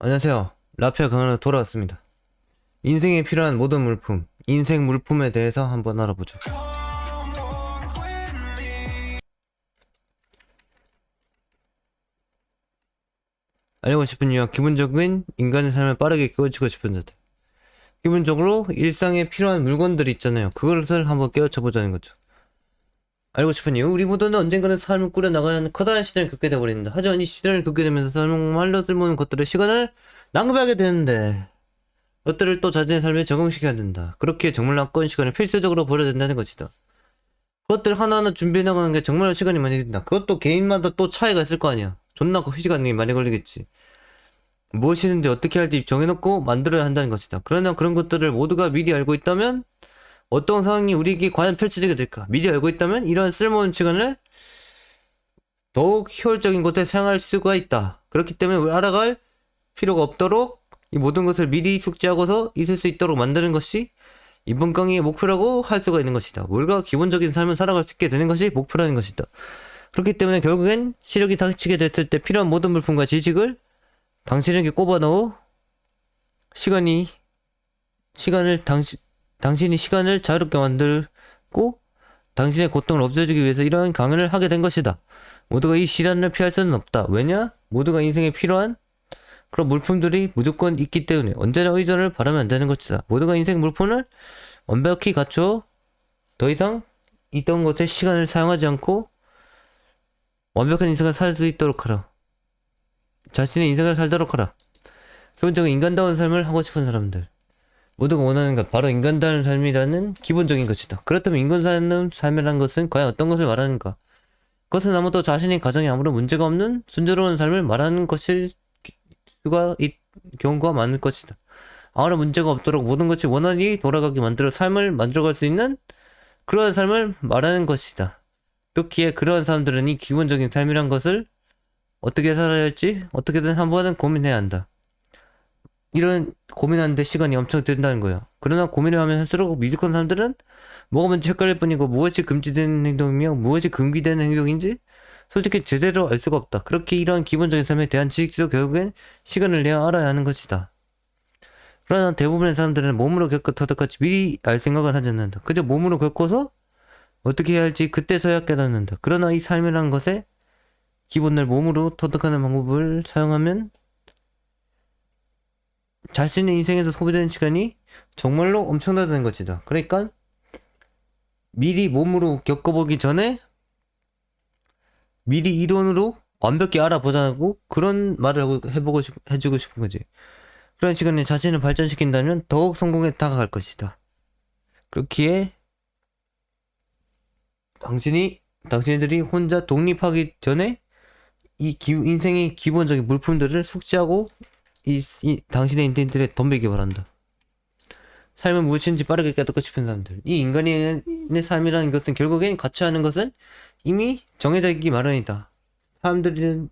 안녕하세요. 라피아 강연으로 돌아왔습니다. 인생에 필요한 모든 물품, 인생 물품에 대해서 한번 알아보죠. 알고 싶은 이유와 기본적인 인간의 삶을 빠르게 깨우치고 싶은 자들. 기본적으로 일상에 필요한 물건들이 있잖아요. 그것을 한번 깨우쳐보자는 거죠. 알고 싶은 이유, 우리 모두는 언젠가는 삶을 꾸려나가야 하는 커다란 시대를 겪게 되어버린다. 하지만 이 시대를 겪게 되면서 정말로 쓸모없는 것들의 시간을 낭비하게 되는데 것들을 또 자신의 삶에 적응시켜야 된다. 그렇게 정말 아까운 시간을 필수적으로 버려야 된다는 것이다. 그것들 하나하나 준비해 나가는 게 정말 시간이 많이 든다. 그것도 개인마다 또 차이가 있을 거 아니야. 존나 그 시간이 많이 걸리겠지. 무엇이든지 어떻게 할지 정해놓고 만들어야 한다는 것이다. 그러나 그런 것들을 모두가 미리 알고 있다면 어떤 상황이 우리에게 과연 펼쳐지게 될까? 미리 알고 있다면 이러한 쓸모없는 시간을 더욱 효율적인 곳에 사용할 수가 있다. 그렇기 때문에 우리 알아갈 필요가 없도록 이 모든 것을 미리 숙지하고서 있을 수 있도록 만드는 것이 이번 강의의 목표라고 할 수가 있는 것이다. 우리가 기본적인 삶을 살아갈 수 있게 되는 것이 목표라는 것이다. 그렇기 때문에 결국엔 시력이 닥치게 됐을 때 필요한 모든 물품과 지식을 당신에게 꼽아 넣어 당신이 시간을 자유롭게 만들고 당신의 고통을 없애주기 위해서 이러한 강연을 하게 된 것이다. 모두가 이 시련을 피할 수는 없다. 왜냐? 모두가 인생에 필요한 그런 물품들이 무조건 있기 때문에 언제나 의존을 바라면 안 되는 것이다. 모두가 인생 물품을 완벽히 갖추어 더 이상 있던 것에 시간을 사용하지 않고 완벽한 인생을 살 수 있도록 하라. 자신의 인생을 살도록 하라. 기본적인 인간다운 삶을 하고 싶은 사람들. 모두가 원하는 것, 바로 인간다운 삶이라는 기본적인 것이다. 그렇다면 인간다운 삶이라는 것은 과연 어떤 것을 말하는가? 그것은 아무도 자신의 가정에 아무런 문제가 없는 순조로운 삶을 말하는 것일 경우가 많을 것이다. 아무런 문제가 없도록 모든 것이 원활히 돌아가게 만들어 삶을 만들어갈 수 있는 그러한 삶을 말하는 것이다. 그렇기에 그러한 사람들은 이 기본적인 삶이란 것을 어떻게 살아야 할지 어떻게든 한 번은 고민해야 한다. 이런 고민하는데 시간이 엄청 든다는 거야. 그러나 고민을 하면 할수록 미숙한 사람들은 뭐가 뭔지 헷갈릴 뿐이고 무엇이 금지되는 행동이며 무엇이 금기되는 행동인지 솔직히 제대로 알 수가 없다. 그렇게 이러한 기본적인 삶에 대한 지식도 결국엔 시간을 내야 알아야 하는 것이다. 그러나 대부분의 사람들은 몸으로 겪고 터득하지 미리 알 생각을 하지 않는다. 그저 몸으로 겪고서 어떻게 해야 할지 그때서야 깨닫는다. 그러나 이 삶이라는 것에 기본을 몸으로 터득하는 방법을 사용하면 자신의 인생에서 소비되는 시간이 정말로 엄청나다는 것이다. 그러니까 미리 몸으로 겪어보기 전에 미리 이론으로 완벽히 알아보자고 그런 말을 해주고 싶은 거지. 그런 시간에 자신을 발전시킨다면 더욱 성공에 다가갈 것이다. 그렇기에 당신들이 혼자 독립하기 전에 인생의 기본적인 물품들을 숙지하고 당신의 인생들에 덤비기 바란다. 삶은 무엇인지 빠르게 깨닫고 싶은 사람들. 이 인간의 삶이라는 것은 결국엔 같이 하는 것은 이미 정해져 있기 마련이다. 사람들은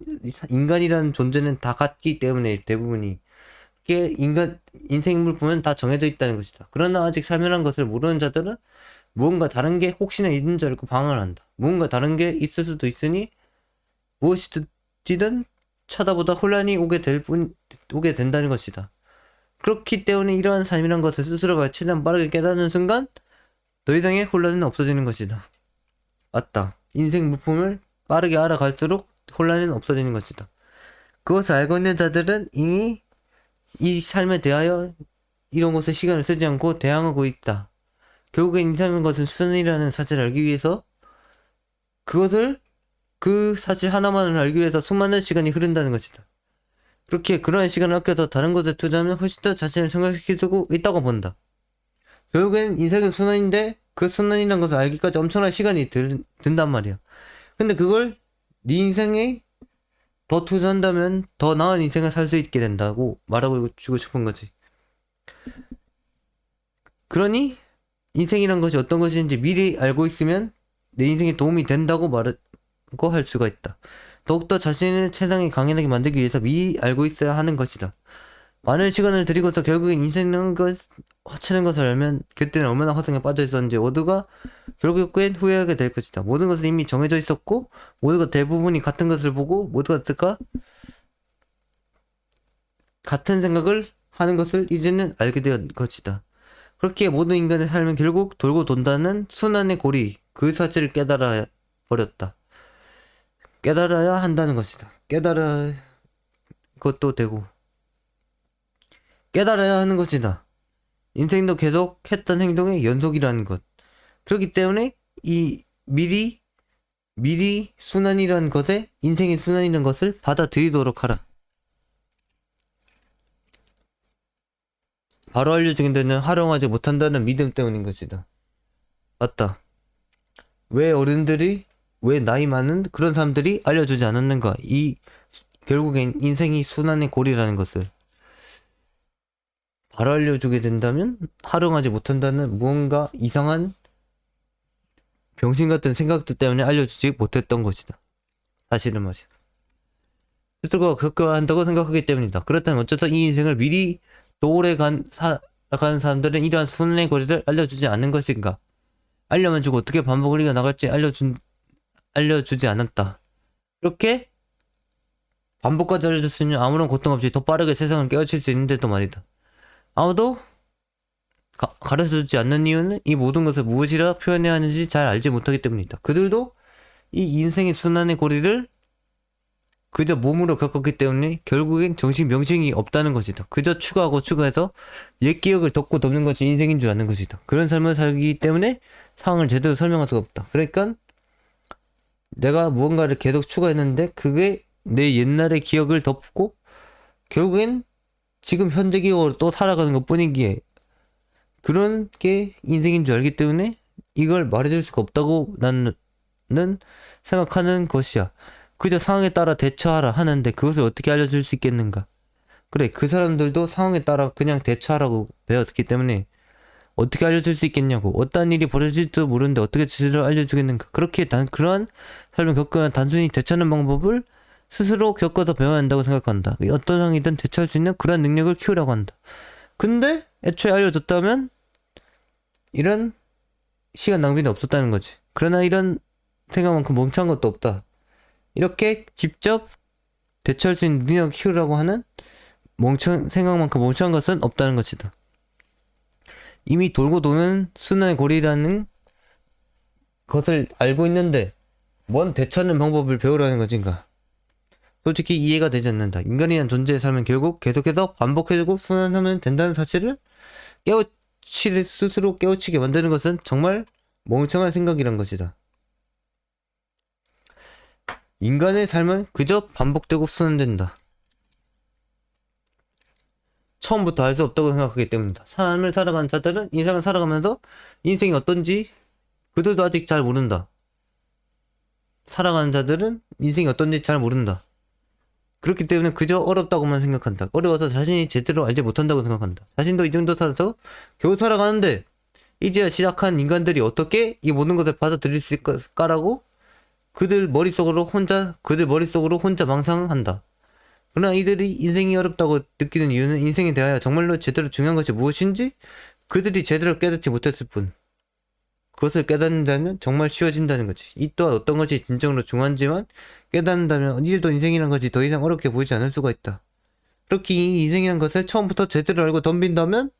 인간이라는 존재는 다 같기 때문에 대부분이 인생을 보면 다 정해져 있다는 것이다. 그러나 아직 삶이라는 것을 모르는 자들은 무언가 다른 게 혹시나 있는 줄 알고 방황을 한다. 무언가 다른 게 있을 수도 있으니 무엇이든 찾아보다 혼란이 오게 된다는 것이다. 그렇기 때문에 이러한 삶이란 것을 스스로가 최대한 빠르게 깨닫는 순간 더 이상의 혼란은 없어지는 것이다. 맞다. 인생 물품을 빠르게 알아갈수록 혼란은 없어지는 것이다. 그것을 알고 있는 자들은 이미 이 삶에 대하여 이런 것에 시간을 쓰지 않고 대항하고 있다. 결국엔 인생인 것은 수단이라는 사실을 알기 위해서 그 사실 하나만을 알기 위해서 수많은 시간이 흐른다는 것이다. 그렇게 그러한 시간을 아껴서 다른 것에 투자하면 훨씬 더 자신을 성장시키고 있다고 본다. 결국엔 인생은 순환인데 그 순환이라는 것을 알기까지 엄청난 시간이 든단 말이야. 근데 그걸 네 인생에 더 투자한다면 더 나은 인생을 살 수 있게 된다고 말하고 주고 싶은 거지. 그러니 인생이란 것이 어떤 것인지 미리 알고 있으면 내 인생에 도움이 된다고 말하고 할 수가 있다. 더욱더 자신을 세상에 강인하게 만들기 위해서 미리 알고 있어야 하는 것이다. 많은 시간을 들이고서 결국엔 인생이라는 것, 하찮은 것을 알면 그때는 얼마나 허상에 빠져 있었는지 모두가 결국엔 후회하게 될 것이다. 모든 것은 이미 정해져 있었고 모두가 대부분이 같은 것을 보고 모두가 같은 생각을 하는 것을 이제는 알게 된 것이다. 그렇게 모든 인간의 삶은 결국 돌고 돈다는 순환의 고리, 그 사실을 깨달아 버렸다. 깨달아야 한다는 것이다. 깨달아 것도 되고 깨달아야 하는 것이다. 인생도 계속 했던 행동의 연속이라는 것. 그렇기 때문에 이 미리 순환이라는 것에 인생의 순환이라는 것을 받아들이도록 하라. 바로 알려주긴 데는 활용하지 못한다는 믿음 때문인 것이다. 맞다. 왜 나이 많은 그런 사람들이 알려주지 않았는가? 결국엔 인생이 순환의 고리라는 것을 바로 알려주게 된다면 활용하지 못한다는 무언가 이상한 병신 같은 생각들 때문에 알려주지 못했던 것이다. 사실은 말이야. 스스로가 그렇게 한다고 생각하기 때문이다. 그렇다면 어째서 이 인생을 미리 또 오래 살아가는 사람들은 이러한 순환의 고리를 알려주지 않는 것인가? 알려만 주고 어떻게 반복을 이겨나갈지 알려주지 않았다. 이렇게 반복까지 알려줬으면 아무런 고통 없이 더 빠르게 세상을 깨우칠 수 있는데도 말이다. 아무도 가르쳐주지 않는 이유는 이 모든 것을 무엇이라 표현해야 하는지 잘 알지 못하기 때문이다. 그들도 이 인생의 순환의 고리를 그저 몸으로 겪었기 때문에 결국엔 명칭이 없다는 것이다. 그저 추가하고 추가해서 옛 기억을 덮고 덮는 것이 인생인 줄 아는 것이다. 그런 삶을 살기 때문에 상황을 제대로 설명할 수가 없다. 그러니까 내가 무언가를 계속 추가했는데 그게 내 옛날의 기억을 덮고 결국엔 지금 현재 기억으로 또 살아가는 것 뿐이기에 그런 게 인생인 줄 알기 때문에 이걸 말해줄 수가 없다고 나는 생각하는 것이야. 그저 상황에 따라 대처하라 하는데 그것을 어떻게 알려줄 수 있겠는가? 그래, 그 사람들도 상황에 따라 그냥 대처하라고 배웠기 때문에 어떻게 알려줄 수 있겠냐고. 어떤 일이 벌어질지도 모르는데 어떻게 제대로 알려주겠는가. 그렇게 그러한 삶을 겪으면 단순히 대처하는 방법을 스스로 겪어서 배워야 한다고 생각한다. 어떤 상황이든 대처할 수 있는 그런 능력을 키우라고 한다. 근데 애초에 알려줬다면 이런 시간 낭비는 없었다는 거지. 그러나 이런 생각만큼 멍청한 것도 없다. 이렇게 직접 대처할 수 있는 능력을 키우라고 하는 생각만큼 멍청한 것은 없다는 것이다. 이미 돌고 도는 순환의 고리라는 것을 알고 있는데 뭔 대처하는 방법을 배우라는 것인가? 솔직히 이해가 되지 않는다. 인간이란 존재의 삶은 결국 계속해서 반복해주고 순환하면 된다는 사실을 스스로 깨우치게 만드는 것은 정말 멍청한 생각이란 것이다. 인간의 삶은 그저 반복되고 순환된다. 처음부터 알 수 없다고 생각하기 때문이다. 삶을 살아가는 자들은 인생을 살아가면서 인생이 어떤지 그들도 아직 잘 모른다. 살아가는 자들은 인생이 어떤지 잘 모른다. 그렇기 때문에 그저 어렵다고만 생각한다. 어려워서 자신이 제대로 알지 못한다고 생각한다. 자신도 이 정도 살아서 겨우 살아가는데 이제야 시작한 인간들이 어떻게 이 모든 것을 받아들일 수 있을까라고 그들 머릿속으로 혼자 망상한다. 그러나 이들이 인생이 어렵다고 느끼는 이유는 인생에 대하여 정말로 제대로 중요한 것이 무엇인지 그들이 제대로 깨닫지 못했을 뿐. 그것을 깨닫는다면 정말 쉬워진다는 거지. 이 또한 어떤 것이 진정으로 중요한지만 깨닫는다면 일도 인생이란 것이 더 이상 어렵게 보이지 않을 수가 있다. 그렇게 이 인생이란 것을 처음부터 제대로 알고 덤빈다면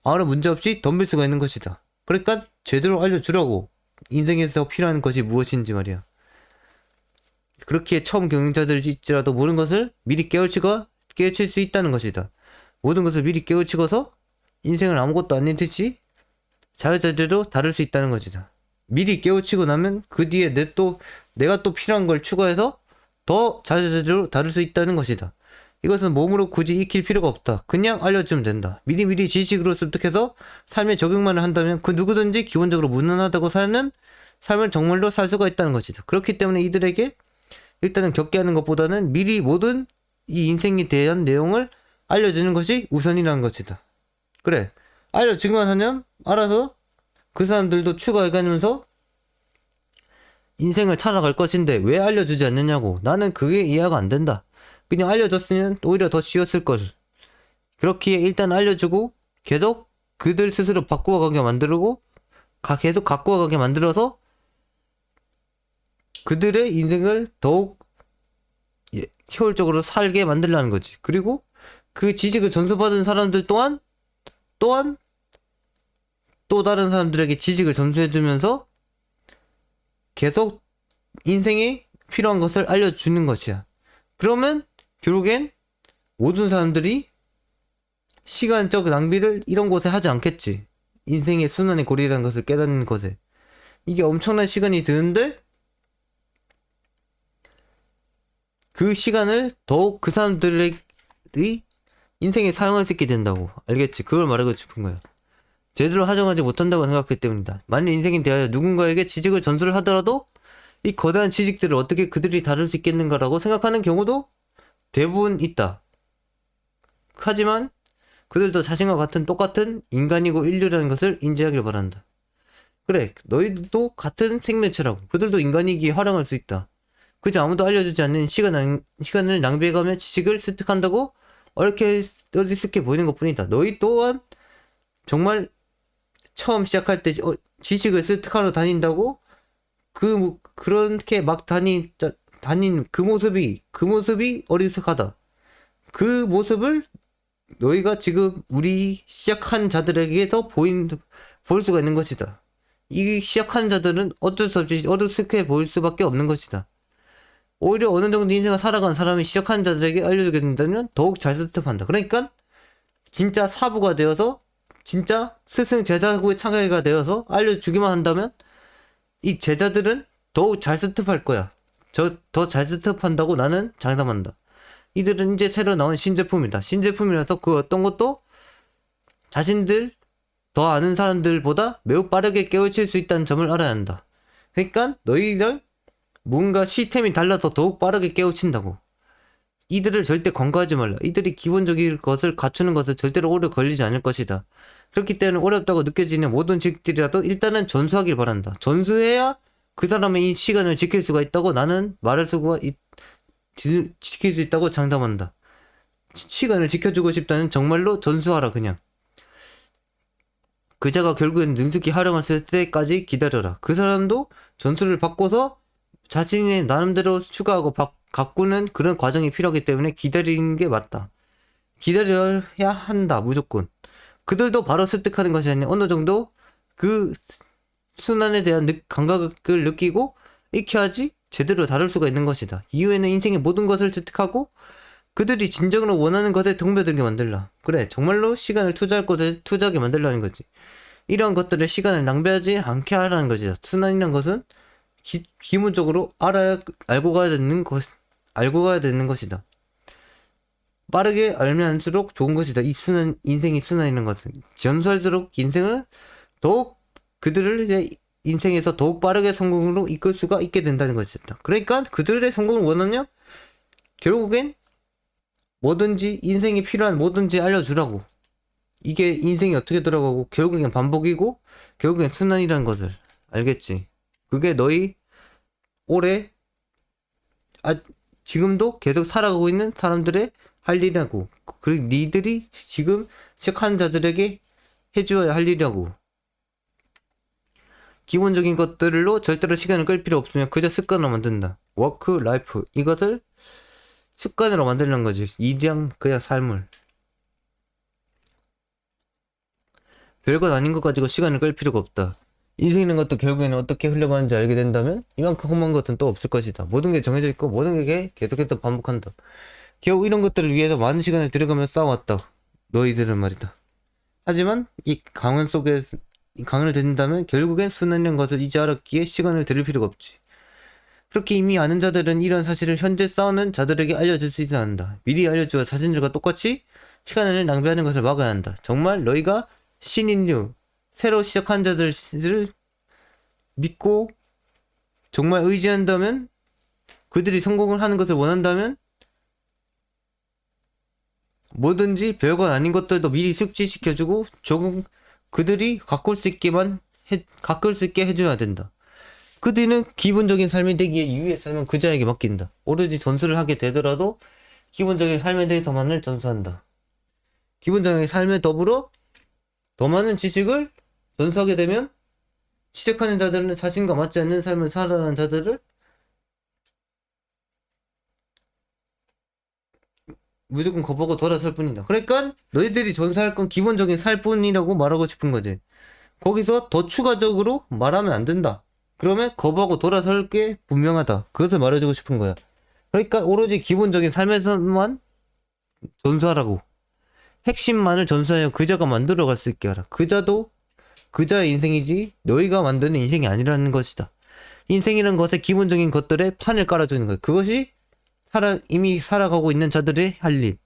아무런 문제 없이 덤빌 수가 있는 것이다. 그러니까 제대로 알려주라고. 인생에서 필요한 것이 무엇인지 말이야. 그렇기에 처음 경영자들일지라도 모든 것을 미리 깨우칠 수 있다는 것이다. 모든 것을 미리 깨우치고서 인생을 아무것도 아닌 듯이 자유자재로 다룰 수 있다는 것이다. 미리 깨우치고 나면 그 뒤에 내가 또 필요한 걸 추가해서 더 자유자재로 다룰 수 있다는 것이다. 이것은 몸으로 굳이 익힐 필요가 없다. 그냥 알려주면 된다. 미리미리 지식으로 습득해서 삶에 적용만 한다면 그 누구든지 기본적으로 무난하다고 사는 삶을 정말로 살 수가 있다는 것이다. 그렇기 때문에 이들에게 일단은 겪게 하는 것보다는 미리 모든 이 인생에 대한 내용을 알려주는 것이 우선이라는 것이다. 그래, 알려주기만 하면 알아서 그 사람들도 추가해가면서 인생을 살아갈 것인데 왜 알려주지 않느냐고. 나는 그게 이해가 안 된다. 그냥 알려줬으면 오히려 더 쉬웠을 걸. 그렇기에 일단 알려주고 계속 그들 스스로 바꾸어가게 만들고 계속 바꾸어가게 만들어서 그들의 인생을 더욱 효율적으로 살게 만들라는 거지. 그리고 그 지식을 전수받은 사람들 또한 또 다른 사람들에게 지식을 전수해주면서 계속 인생에 필요한 것을 알려주는 것이야. 그러면 결국엔 모든 사람들이 시간적 낭비를 이런 곳에 하지 않겠지. 인생의 순환의 고리라는 것을 깨닫는 것에. 이게 엄청난 시간이 드는데 그 시간을 더욱 그 사람들의 인생에 사용할 수 있게 된다고. 알겠지? 그걸 말하고 싶은 거야. 제대로 활용하지 못한다고 생각했기 때문이다. 만일 인생에 대하여 누군가에게 지식을 전수를 하더라도 이 거대한 지식들을 어떻게 그들이 다룰 수 있겠는가라고 생각하는 경우도 대부분 있다. 하지만 그들도 자신과 같은 똑같은 인간이고 인류라는 것을 인지하길 바란다. 그래, 너희도 같은 생명체라고. 그들도 인간이기에 활용할 수 있다. 그저 아무도 알려주지 않는 시간을 낭비해가며 지식을 습득한다고 어리숙해 보이는 것 뿐이다. 너희 또한 정말 처음 시작할 때 지식을 습득하러 다닌다고 그렇게 막 다닌 그 모습이 어리숙하다. 그 모습을 너희가 지금 우리 시작한 자들에게서 볼 수가 있는 것이다. 이 시작한 자들은 어쩔 수 없이 어리숙해 보일 수밖에 없는 것이다. 오히려 어느 정도 인생을 살아간 사람이 시작한 자들에게 알려주게 된다면 더욱 잘 습득한다. 그러니까 진짜 사부가 되어서 진짜 스승 제자구의 창회가 되어서 알려주기만 한다면 이 제자들은 더욱 잘 습득할 거야. 더 잘 습득한다고 나는 장담한다. 이들은 이제 새로 나온 신제품이다. 신제품이라서 그 어떤 것도 자신들 더 아는 사람들보다 매우 빠르게 깨우칠 수 있다는 점을 알아야 한다. 그러니까 너희들 뭔가 시스템이 달라서 더욱 빠르게 깨우친다고. 이들을 절대 권고하지 말라. 이들이 기본적인 것을 갖추는 것은 절대로 오래 걸리지 않을 것이다. 그렇기 때문에 어렵다고 느껴지는 모든 직들이라도 일단은 전수하길 바란다. 전수해야 그 사람의 이 시간을 지킬 수가 있다고 나는 지킬 수 있다고 장담한다. 시간을 지켜주고 싶다는 정말로 전수하라 그냥. 그자가 결국엔 능숙히 활용할 때까지 기다려라. 그 사람도 전수를 받고서 자신의 나름대로 추가하고 가꾸는 그런 과정이 필요하기 때문에 기다리는 게 맞다. 기다려야 한다 무조건. 그들도 바로 습득하는 것이 아니라 어느 정도 그 순환에 대한 감각을 느끼고 익혀야지 제대로 다룰 수가 있는 것이다. 이후에는 인생의 모든 것을 습득하고 그들이 진정으로 원하는 것에 동배들게 만들라. 그래, 정말로 시간을 투자할 곳에 투자하게 만들라는 거지. 이러한 것들을 시간을 낭비하지 않게 하라는 것이다. 순환이란 것은 기본적으로 알고 가야 되는 것이다. 빠르게 알면 알수록 좋은 것이다. 인생이 순환이라는 것은 전수할수록 인생을 더욱 그들의 인생에서 더욱 빠르게 성공으로 이끌 수가 있게 된다는 것이다. 그러니까 그들의 성공을 원하냐? 결국엔 뭐든지 인생이 필요한 뭐든지 알려주라고. 이게 인생이 어떻게 돌아가고 결국엔 반복이고 결국엔 순환이라는 것을 알겠지? 그게 너희 올해 지금도 계속 살아가고 있는 사람들의 할 일이라고. 그리고 니들이 지금 시작하는 자들에게 해줘야 할 일이라고. 기본적인 것들로 절대로 시간을 끌 필요 없으면 그저 습관으로 만든다. 워크, 라이프 이것을 습관으로 만들는 거지. 그냥 삶을. 별것 아닌 것 가지고 시간을 끌 필요가 없다. 인생이라는 것도 결국에는 어떻게 흘러가는지 알게 된다면 이만큼 험한 것은 또 없을 것이다. 모든 게 정해져 있고 모든 게 계속해서 반복한다. 결국 이런 것들을 위해서 많은 시간을 들여가며 싸워왔다. 너희들은 말이다. 하지만 이 강을 듣는다면 결국엔 순환이라는 것을 이제 알았기에 시간을 들일 필요가 없지. 그렇게 이미 아는 자들은 이런 사실을 현재 싸우는 자들에게 알려줄 수 있어야 한다. 미리 알려주어 자신들과 똑같이 시간을 낭비하는 것을 막아야 한다. 정말 너희가 신인류, 새로 시작한 자들을 믿고 정말 의지한다면, 그들이 성공을 하는 것을 원한다면 뭐든지 별것 아닌 것들도 미리 숙지시켜주고 조금 그들이 가꿀 수 있게 해줘야 된다. 그들은 기본적인 삶이 되기에 유의의 삶은 그자에게 맡긴다. 오로지 전수를 하게 되더라도 기본적인 삶에 대해서만을 전수한다. 기본적인 삶에 더불어 더 많은 지식을 전수하게 되면 시작하는 자들은 자신과 맞지 않는 삶을 살아가는 자들을 무조건 겁하고 돌아설 뿐이다. 그러니까 너희들이 전사할 건 기본적인 살 뿐이라고 말하고 싶은 거지. 거기서 더 추가적으로 말하면 안 된다. 그러면 겁하고 돌아설 게 분명하다. 그것을 말해주고 싶은 거야. 그러니까 오로지 기본적인 삶에서만 전수하라고. 핵심만을 전수하여 그자가 만들어갈 수 있게 하라. 그자도 그자의 인생이지 너희가 만드는 인생이 아니라는 것이다. 인생이라는 것의 기본적인 것들에 판을 깔아주는 거야. 그것이 이미 살아가고 있는 자들의 할 일.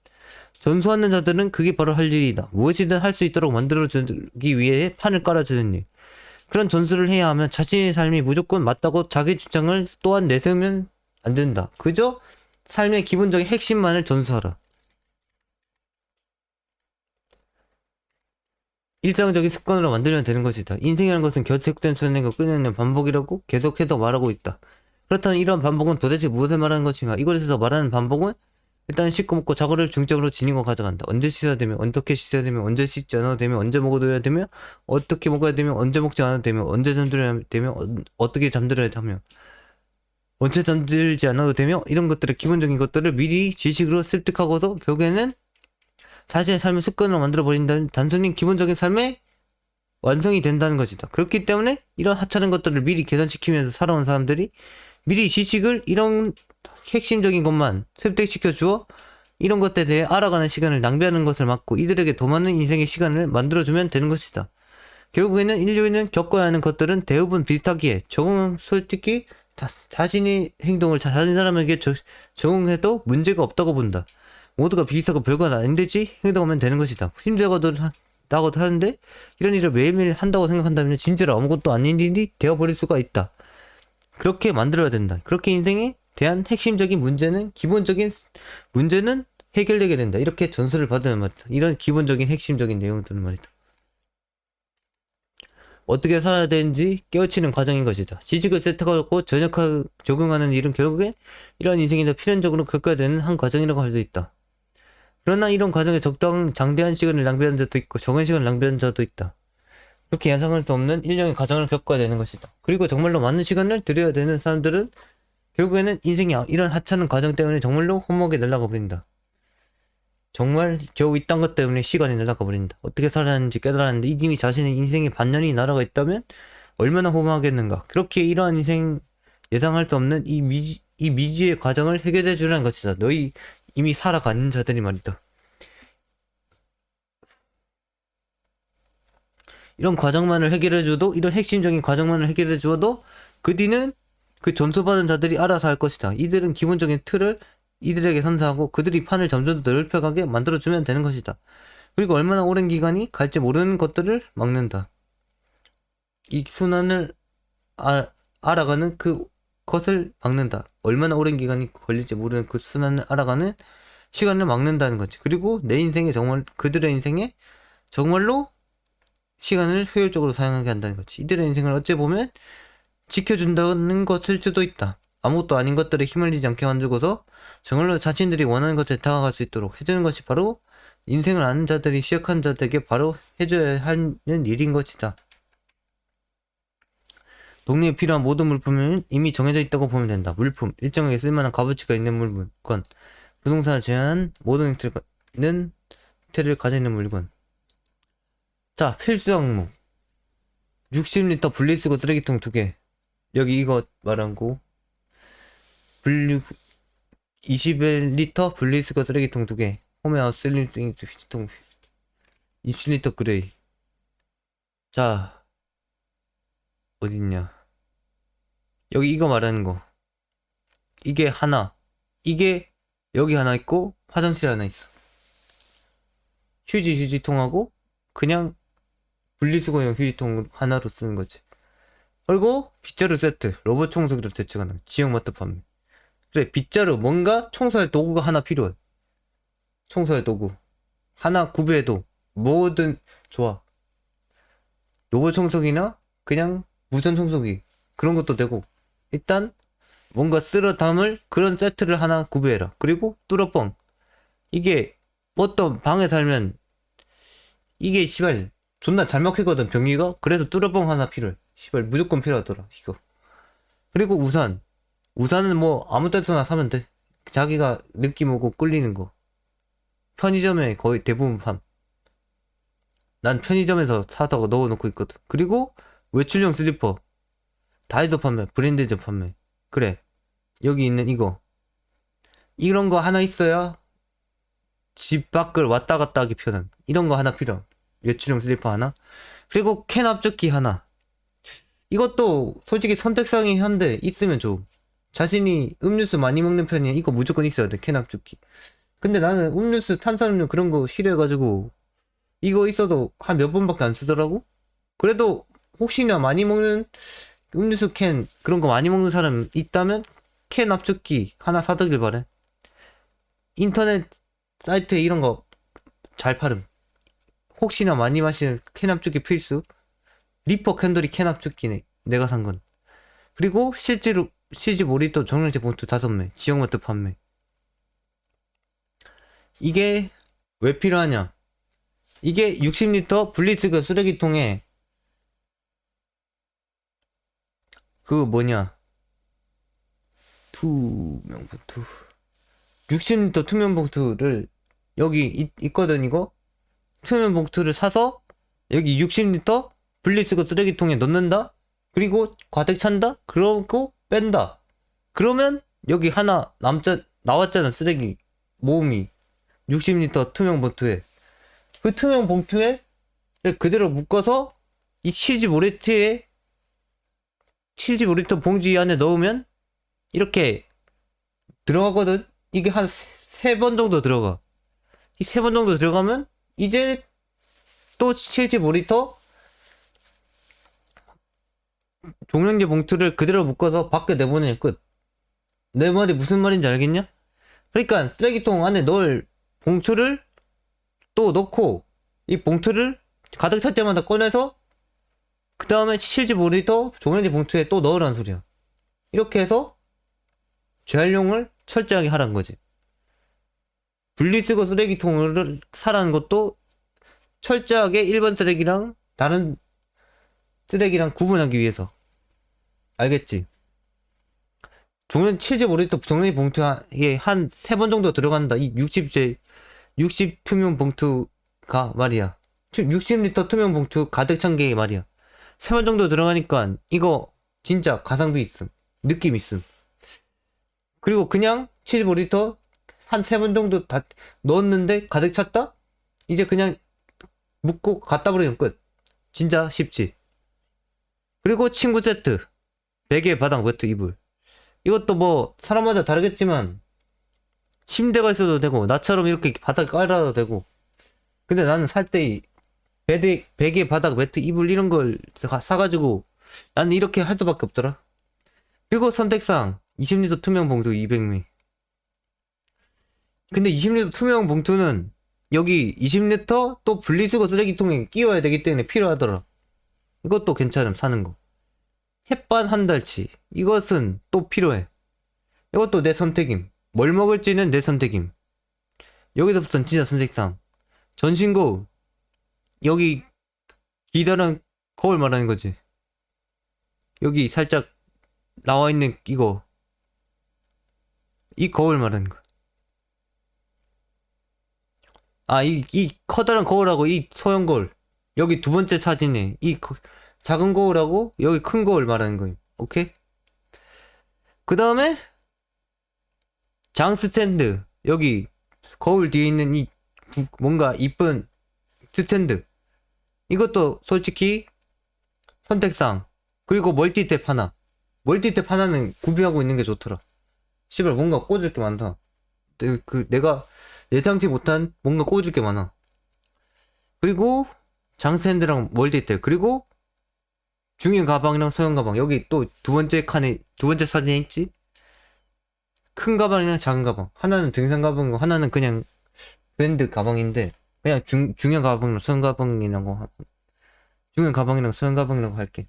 전수하는 자들은 그게 바로 할 일이다. 무엇이든 할 수 있도록 만들어주기 위해 판을 깔아주는 일. 그런 전수를 해야 하면 자신의 삶이 무조건 맞다고 자기 주장을 또한 내세우면 안 된다. 그저 삶의 기본적인 핵심만을 전수하라. 일상적인 습관으로 만들면 되는 것이다. 인생이라는 것은 결속된 순환과 끊어내는 반복이라고 계속해서 말하고 있다. 그렇다면 이런 반복은 도대체 무엇을 말하는 것인가? 이곳에서 말하는 반복은 일단 씻고 먹고 자고를 중점으로 지니고 가져간다. 언제 씻어야 되며, 어떻게 씻어야 되며, 언제 씻지 않아도 되며, 언제 먹어둬야 되며, 어떻게 먹어야 되며, 언제 먹지 않아도 되며, 언제 잠들어야 되며, 어떻게 잠들어야 되며, 언제 잠들지 않아도 되며, 이런 것들의 기본적인 것들을 미리 지식으로 습득하고도 결국에는 자신의 삶을 습관으로 만들어버린다는 단순히 기본적인 삶의 완성이 된다는 것이다. 그렇기 때문에 이런 하찮은 것들을 미리 계산시키면서 살아온 사람들이 미리 지식을 이런 핵심적인 것만 습득시켜 주어 이런 것들에 대해 알아가는 시간을 낭비하는 것을 막고 이들에게 더 많은 인생의 시간을 만들어주면 되는 것이다. 결국에는 인류인은 겪어야 하는 것들은 대부분 비슷하기에 적응은 솔직히 자신의 행동을 다른 사람에게 적응해도 문제가 없다고 본다. 모두가 비슷하고 별건 아닌데지 행동하면 되는 것이다. 힘들고도 하는데 이런 일을 매일매일 한다고 생각한다면 진짜로 아무것도 아닌 일이 되어버릴 수가 있다. 그렇게 만들어야 된다. 그렇게 인생에 대한 핵심적인 문제는 기본적인 문제는 해결되게 된다. 이렇게 전수를 받으면 말이다. 이런 기본적인 핵심적인 내용들은 말이다. 어떻게 살아야 되는지 깨우치는 과정인 것이다. 지식을 습득하고 적용하는 일은 결국엔 이런 인생이 더 필연적으로 겪어야 되는 한 과정이라고 할 수 있다. 그러나 이런 과정에 장대한 시간을 낭비하는 자도 있고 적은 시간을 낭비하는 자도 있다. 그렇게 예상할 수 없는 일련의 과정을 겪어야 되는 것이다. 그리고 정말로 많은 시간을 들여야 되는 사람들은 결국에는 인생이 이런 하찮은 과정 때문에 정말로 험하게 날아가 버린다. 정말 겨우 이딴 것 때문에 시간이 날아가 버린다. 어떻게 살아야하는지 깨달았는데 이미 자신의 인생의 반년이 날아가 있다면 얼마나 허무하겠는가. 그렇게 이러한 인생 예상할 수 없는 이 미지의 과정을 해결해 주라는 것이다. 너희 이미 살아가는 자들이 말이다. 이런 과정만을 해결해줘도 이런 핵심적인 과정만을 해결해줘도 그 뒤는 그 전수받은 자들이 알아서 할 것이다. 이들은 기본적인 틀을 이들에게 선사하고 그들이 판을 점점 더 넓혀가게 만들어주면 되는 것이다. 그리고 얼마나 오랜 기간이 갈지 모르는 것들을 막는다. 이 순환을 알아가는 그것을 막는다. 얼마나 오랜 기간이 걸릴지 모르는 그 순환을 알아가는 시간을 막는다는 거지. 그리고 내 인생에 정말 그들의 인생에 정말로 시간을 효율적으로 사용하게 한다는 거지. 이들의 인생을 어찌 보면 지켜준다는 것일 수도 있다. 아무것도 아닌 것들에 휘말리지 않게 만들고서 정말로 자신들이 원하는 것에 다가갈 수 있도록 해주는 것이 바로 인생을 아는 자들이 시작한 자들에게 바로 해줘야 하는 일인 것이다. 독립에 필요한 모든 물품은 이미 정해져 있다고 보면 된다. 물품, 일정하게 쓸만한 값어치가 있는 물건, 부동산을 제외한 모든 형태를 가지는 물건. 자, 필수 항목. 60리터 분리수거 쓰레기통 2개. 여기 이거 말한 거. 21리터 분리수거 쓰레기통 2개. 홈웨하우스 1리터 20리터 그레이. 자, 어딨냐. 여기 이거 말하는 거. 이게 하나. 이게 여기 하나 있고 화장실에 하나 있어. 휴지통하고 그냥 분리수거용 휴지통 하나로 쓰는 거지. 그리고 빗자루 세트, 로봇 청소기로 대체가능. 지역마트 판매. 그래, 빗자루 뭔가 청소할 도구가 하나 필요해. 청소할 도구 하나 구비해도 뭐든 좋아. 로봇 청소기나 그냥 무선 청소기 그런 것도 되고, 일단 뭔가 쓸어 담을 그런 세트를 하나 구비해라. 그리고 뚜러뻥. 이게 어떤 방에 살면 이게 시발 존나 잘 먹히거든, 변기가. 그래서 뚜러뻥 하나 필요해. 시발 무조건 필요하더라 이거. 그리고 우산은 뭐 아무 데서나 사면 돼. 자기가 느낌 오고 끌리는 거. 편의점에 거의 대부분 난 편의점에서 사다가 넣어놓고 있거든. 그리고 외출용 슬리퍼 다이도 판매, 브랜드점 판매. 그래, 여기 있는 이런 거 하나 있어야 집 밖을 왔다 갔다 하기 편함. 이런 거 하나 필요. 외출용 슬리퍼 하나. 그리고 캔 압축기 하나. 이것도 솔직히 선택상이 한데 있으면 좋음. 자신이 음료수 많이 먹는 편이야. 이거 무조건 있어야 돼, 캔 압축기. 근데 나는 음료수, 탄산음료 그런 거 싫어해가지고 이거 있어도 한 몇 번밖에 안 쓰더라고. 그래도 혹시나 많이 먹는 음료수 캔 그런 거 많이 먹는 사람 있다면 캔 압축기 하나 사두길 바래. 인터넷 사이트에 이런 거 잘 팔음. 혹시나 많이 마시는 캔 압축기 필수. 리퍼 캔들이 캔 압축기네, 내가 산 건. 그리고 실제로 시집 5리터 정량제 봉투 5매 지역마트 판매. 이게 왜 필요하냐, 이게 60리터 분리수거 쓰레기통에 그 뭐냐 투명 봉투 60리터 투명 봉투를 여기 있거든. 이거 투명 봉투를 사서 여기 60리터 분리수거 쓰레기통에 넣는다. 그리고 과택 찬다. 그러고 뺀다. 그러면 여기 하나 나왔잖아, 쓰레기 모음이. 60리터 투명 봉투에, 그 투명 봉투에 그대로 묶어서 이 75리터 봉지 안에 넣으면 이렇게 들어가거든. 이게 한 3번 정도 들어가. 이 3번 정도 들어가면 이제 또 75리터 종량제 봉투를 그대로 묶어서 밖에 내보내. 끝. 내 말이 무슨 말인지 알겠냐? 그러니까 쓰레기통 안에 넣을 봉투를 또 넣고 이 봉투를 가득 찰 때마다 꺼내서 그 다음에 75리터 종량제 봉투에 또 넣으라는 소리야. 이렇게 해서 재활용을 철저하게 하라는 거지. 분리수거 쓰레기통을 사라는 것도 철저하게 일반 쓰레기랑 다른 쓰레기랑 구분하기 위해서. 알겠지? 종량 75리터 종량제 봉투에 한 3번 정도 들어간다. 이 60 투명 봉투가 말이야. 60리터 투명 봉투 가득 찬 게 말이야. 3번 정도 들어가니까 이거 진짜 가성비 있음. 느낌 있음. 그리고 그냥 75리터 한 3번 정도 다 넣었는데 가득 찼다? 이제 그냥 묶고 갖다 버리면 끝. 진짜 쉽지. 그리고 침구 세트, 베개, 바닥, 매트, 이불. 이것도 뭐 사람마다 다르겠지만 침대가 있어도 되고 나처럼 이렇게 바닥에 깔아도 되고. 근데 나는 살 때 베개, 바닥, 매트, 이불 이런 걸 사가지고 나는 이렇게 할 수밖에 없더라. 그리고 선택상 20리터 투명 봉투 200미. 근데 20리터 투명 봉투는 여기 20리터 또 분리수거 쓰레기통에 끼워야 되기 때문에 필요하더라. 이것도 괜찮음, 사는 거. 햇반 한 달치. 이것은 또 필요해. 이것도 내 선택임. 뭘 먹을지는 내 선택임. 여기서부터는 진짜 선택상. 전신거울. 여기 기다란 거울 말하는 거지. 여기 살짝 나와 있는 이거. 이 거울 말하는 거. 아, 이 커다란 거울하고 이 소형 거울. 여기 두 번째 사진에 작은 거울하고 여기 큰 거울 말하는 거임. 오케이? 그 다음에 장 스탠드. 여기 거울 뒤에 있는 이 뭔가 이쁜 스탠드. 이것도 솔직히 선택상. 그리고 멀티탭 하나. 멀티탭 하나는 구비하고 있는 게 좋더라. 씨발 뭔가 꽂을 게 많다. 내가 예상치 못한 뭔가 꽂을 게 많아. 그리고 장 스탠드랑 멀티탭. 그리고 중형 가방이랑 소형 가방. 여기 또 두 번째 사진에 있지? 큰 가방이랑 작은 가방. 하나는 등산 가방이고 하나는 그냥 브랜드 가방인데 그냥 중형 가방이랑 소형 가방이라고 중형 가방이랑 소형 가방이라고 할게.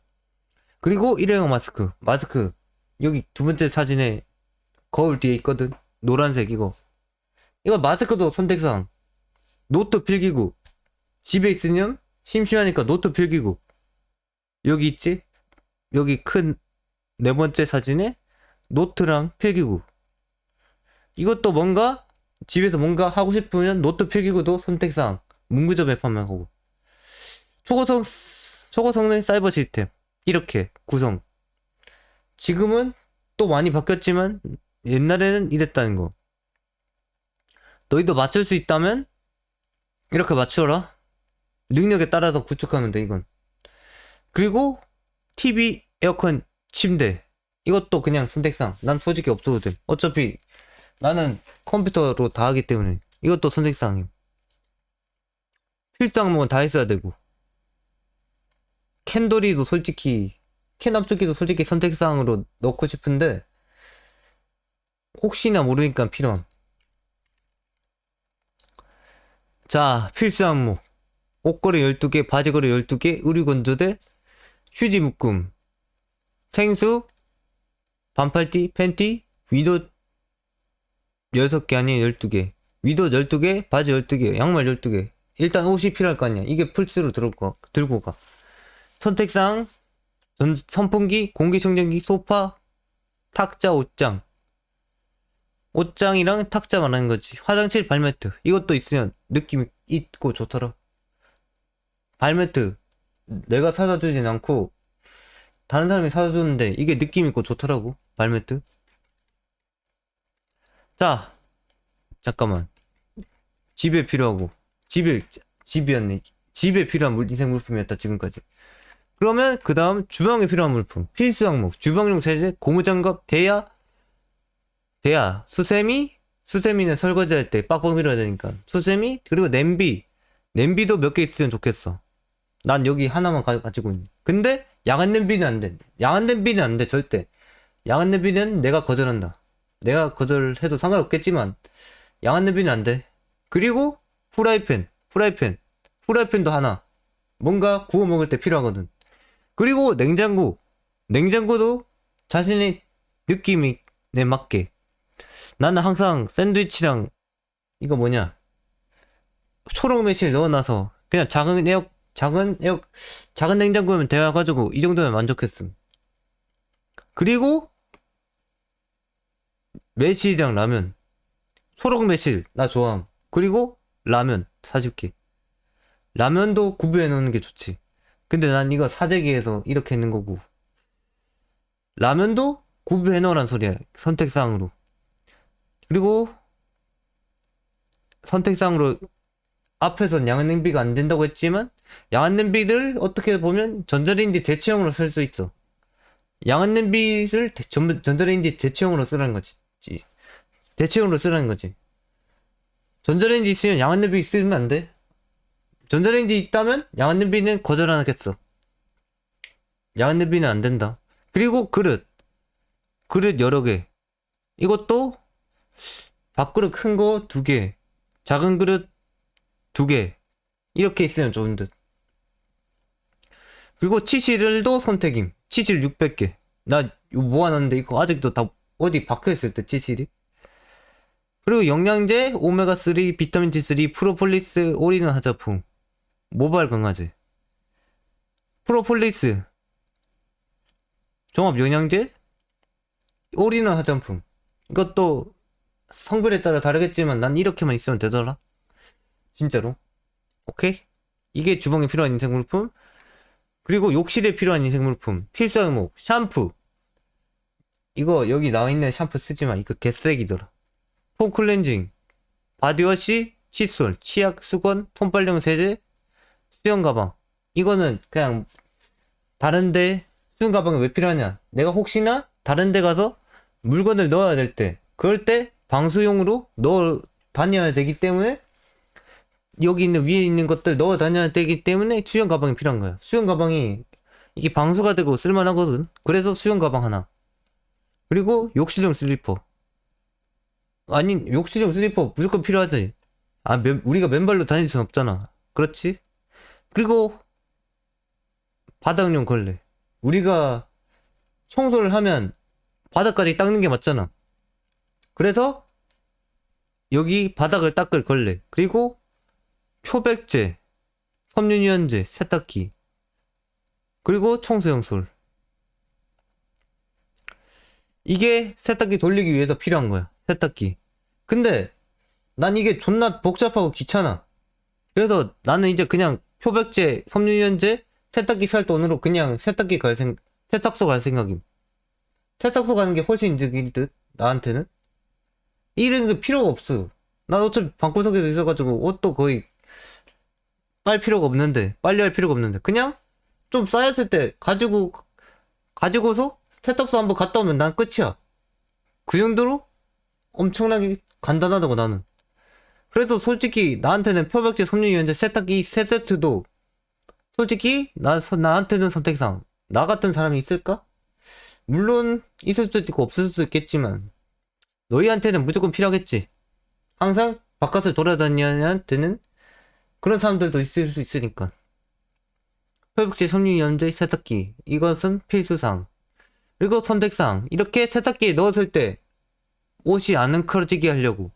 그리고 일회용 마스크. 여기 두 번째 사진에 거울 뒤에 있거든. 노란색 이거 마스크도 선택상. 노트 필기구. 집에 있으면 심심하니까 노트 필기구. 여기 있지? 여기 큰 네 번째 사진에 노트랑 필기구. 이것도 뭔가 집에서 뭔가 하고 싶으면 노트 필기구도 선택사항 문구점 맵하면 하고 초고성능 사이버 시스템 이렇게 구성. 지금은 또 많이 바뀌었지만 옛날에는 이랬다는 거. 너희도 맞출 수 있다면 이렇게 맞춰라. 능력에 따라서 구축하면 돼 이건. 그리고 TV, 에어컨, 침대 이것도 그냥 선택사항. 난 솔직히 없어도 돼. 어차피 나는 컴퓨터로 다 하기 때문에 이것도 선택사항임. 필수 항목은 다 했어야 되고 캔돌이도 솔직히 캔 압축기도 솔직히 선택사항으로 넣고 싶은데 혹시나 모르니까 필요함. 자, 필수 항목 옷걸이 12개, 바지걸이 12개, 의류건조대, 휴지 묶음, 생수, 반팔티, 팬티, 윗옷 6개 아니에요 12개, 윗옷 12개, 바지 12개, 양말 12개. 일단 옷이 필요할 거 아니야. 이게 풀스로 들고 가. 선택사항 선풍기, 공기청정기, 소파, 탁자, 옷장. 옷장이랑 탁자 말하는 거지. 화장실 발매트 이것도 있으면 느낌 있고 좋더라. 발매트 내가 사다 주진 않고 다른 사람이 사다 주는데 이게 느낌 있고 좋더라고. 발매트. 자, 잠깐만. 집에 필요하고 집이었네. 집에 필요한 인생 물품이었다 지금까지. 그러면 그 다음 주방에 필요한 물품 필수 항목 주방용 세제, 고무장갑, 대야, 수세미는 설거지할 때 빡빡 밀어야 되니까 수세미, 그리고 냄비도 몇 개 있으면 좋겠어. 난 여기 하나만 가지고 있네. 근데 야간 냄비는 안 돼. 야간 냄비는 안 돼 절대. 야간 냄비는 내가 거절한다. 내가 거절해도 상관없겠지만 야간 냄비는 안 돼. 그리고 후라이팬도 하나. 뭔가 구워 먹을 때 필요하거든. 그리고 냉장고도 자신의 느낌에 맞게. 나는 항상 샌드위치랑 이거 뭐냐 초록 매실 넣어놔서 그냥 작은 냉장고면 돼가지고 이 정도면 만족했음. 그리고 매실이랑 라면, 초록 매실 나 좋아함. 그리고 라면 40개. 라면도 구비해 놓는 게 좋지. 근데 난 이거 사재기에서 이렇게 있는 거고 라면도 구비해 놓으란 소리야 선택사항으로. 그리고 선택사항으로 앞에선 야간 냄비가 안 된다고 했지만 야간 냄비를 어떻게 보면 전자레인지 대체형으로 쓸 수 있어. 야간 냄비를 전자레인지 대체형으로 쓰라는 거지. 대체형으로 쓰라는 거지. 전자레인지 있으면 야간 냄비 쓰면 안 돼. 전자레인지 있다면 야간 냄비는 거절 안 하겠어. 야간 냄비는 안 된다. 그리고 그릇 여러 개. 이것도 밥그릇 큰 거 2개, 작은 그릇 2개 이렇게 있으면 좋은 듯. 그리고 치실도 선택임. 치실 600개. 나 이거 모아놨는데 이거 아직도 다 어디 박혀있을 때 치실이. 그리고 영양제, 오메가3, 비타민 D3, 프로폴리스, 올인원 화장품, 모발 강화제, 프로폴리스, 종합 영양제, 올인원 화장품. 이것도 성별에 따라 다르겠지만 난 이렇게만 있으면 되더라. 진짜로. 오케이? 이게 주방에 필요한 인생물품. 그리고 욕실에 필요한 인생물품 필수 항목 샴푸. 이거 여기 나와있는 샴푸 쓰지마. 이거 개쓰레기더라. 폼 클렌징, 바디워시, 칫솔, 치약, 수건, 폼빨용 세제, 수영 가방. 이거는 그냥 다른데 수영 가방이 왜 필요하냐. 내가 혹시나 다른데 가서 물건을 넣어야 될 때 그럴 때 방수용으로 넣어 다녀야 되기 때문에 여기 있는 위에 있는 것들 넣어 다녀야 되기 때문에 수영 가방이 필요한 거야. 수영 가방이 이게 방수가 되고 쓸만하거든. 그래서 수영 가방 하나. 그리고 욕실용 슬리퍼. 아니 욕실용 슬리퍼 무조건 필요하지. 우리가 맨발로 다닐 순 없잖아. 그렇지? 그리고 바닥용 걸레. 우리가 청소를 하면 바닥까지 닦는 게 맞잖아. 그래서 여기 바닥을 닦을 걸레. 그리고 표백제, 섬유유연제, 세탁기, 그리고 청소용 솔. 이게 세탁기 돌리기 위해서 필요한 거야. 세탁기. 근데 난 이게 존나 복잡하고 귀찮아. 그래서 나는 이제 그냥 표백제, 섬유유연제, 세탁기 살 돈으로 그냥 세탁소 갈 생각임. 세탁소 가는 게 훨씬 이득일 듯, 나한테는. 이런 게 필요가 없어. 난 어차피 방구석에서 있어가지고 옷도 거의 빨래할 필요가 없는데. 그냥 좀 쌓였을 때 가지고서 세탁소 한번 갔다 오면 난 끝이야. 그 정도로 엄청나게 간단하다고 나는. 그래서 솔직히 나한테는 표백제, 섬유유연제, 세탁기 세 세트도 솔직히 나한테는 선택상 나 같은 사람이 있을까? 물론 있을 수도 있고 없을 수도 있겠지만 너희한테는 무조건 필요하겠지. 항상 바깥을 돌아다니는 애한테는 그런 사람들도 있을 수 있으니까. 표백제, 섬유유연제, 세탁기 이것은 필수상. 그리고 선택상 이렇게 세탁기에 넣었을 때 옷이 안 뭉클어지게 하려고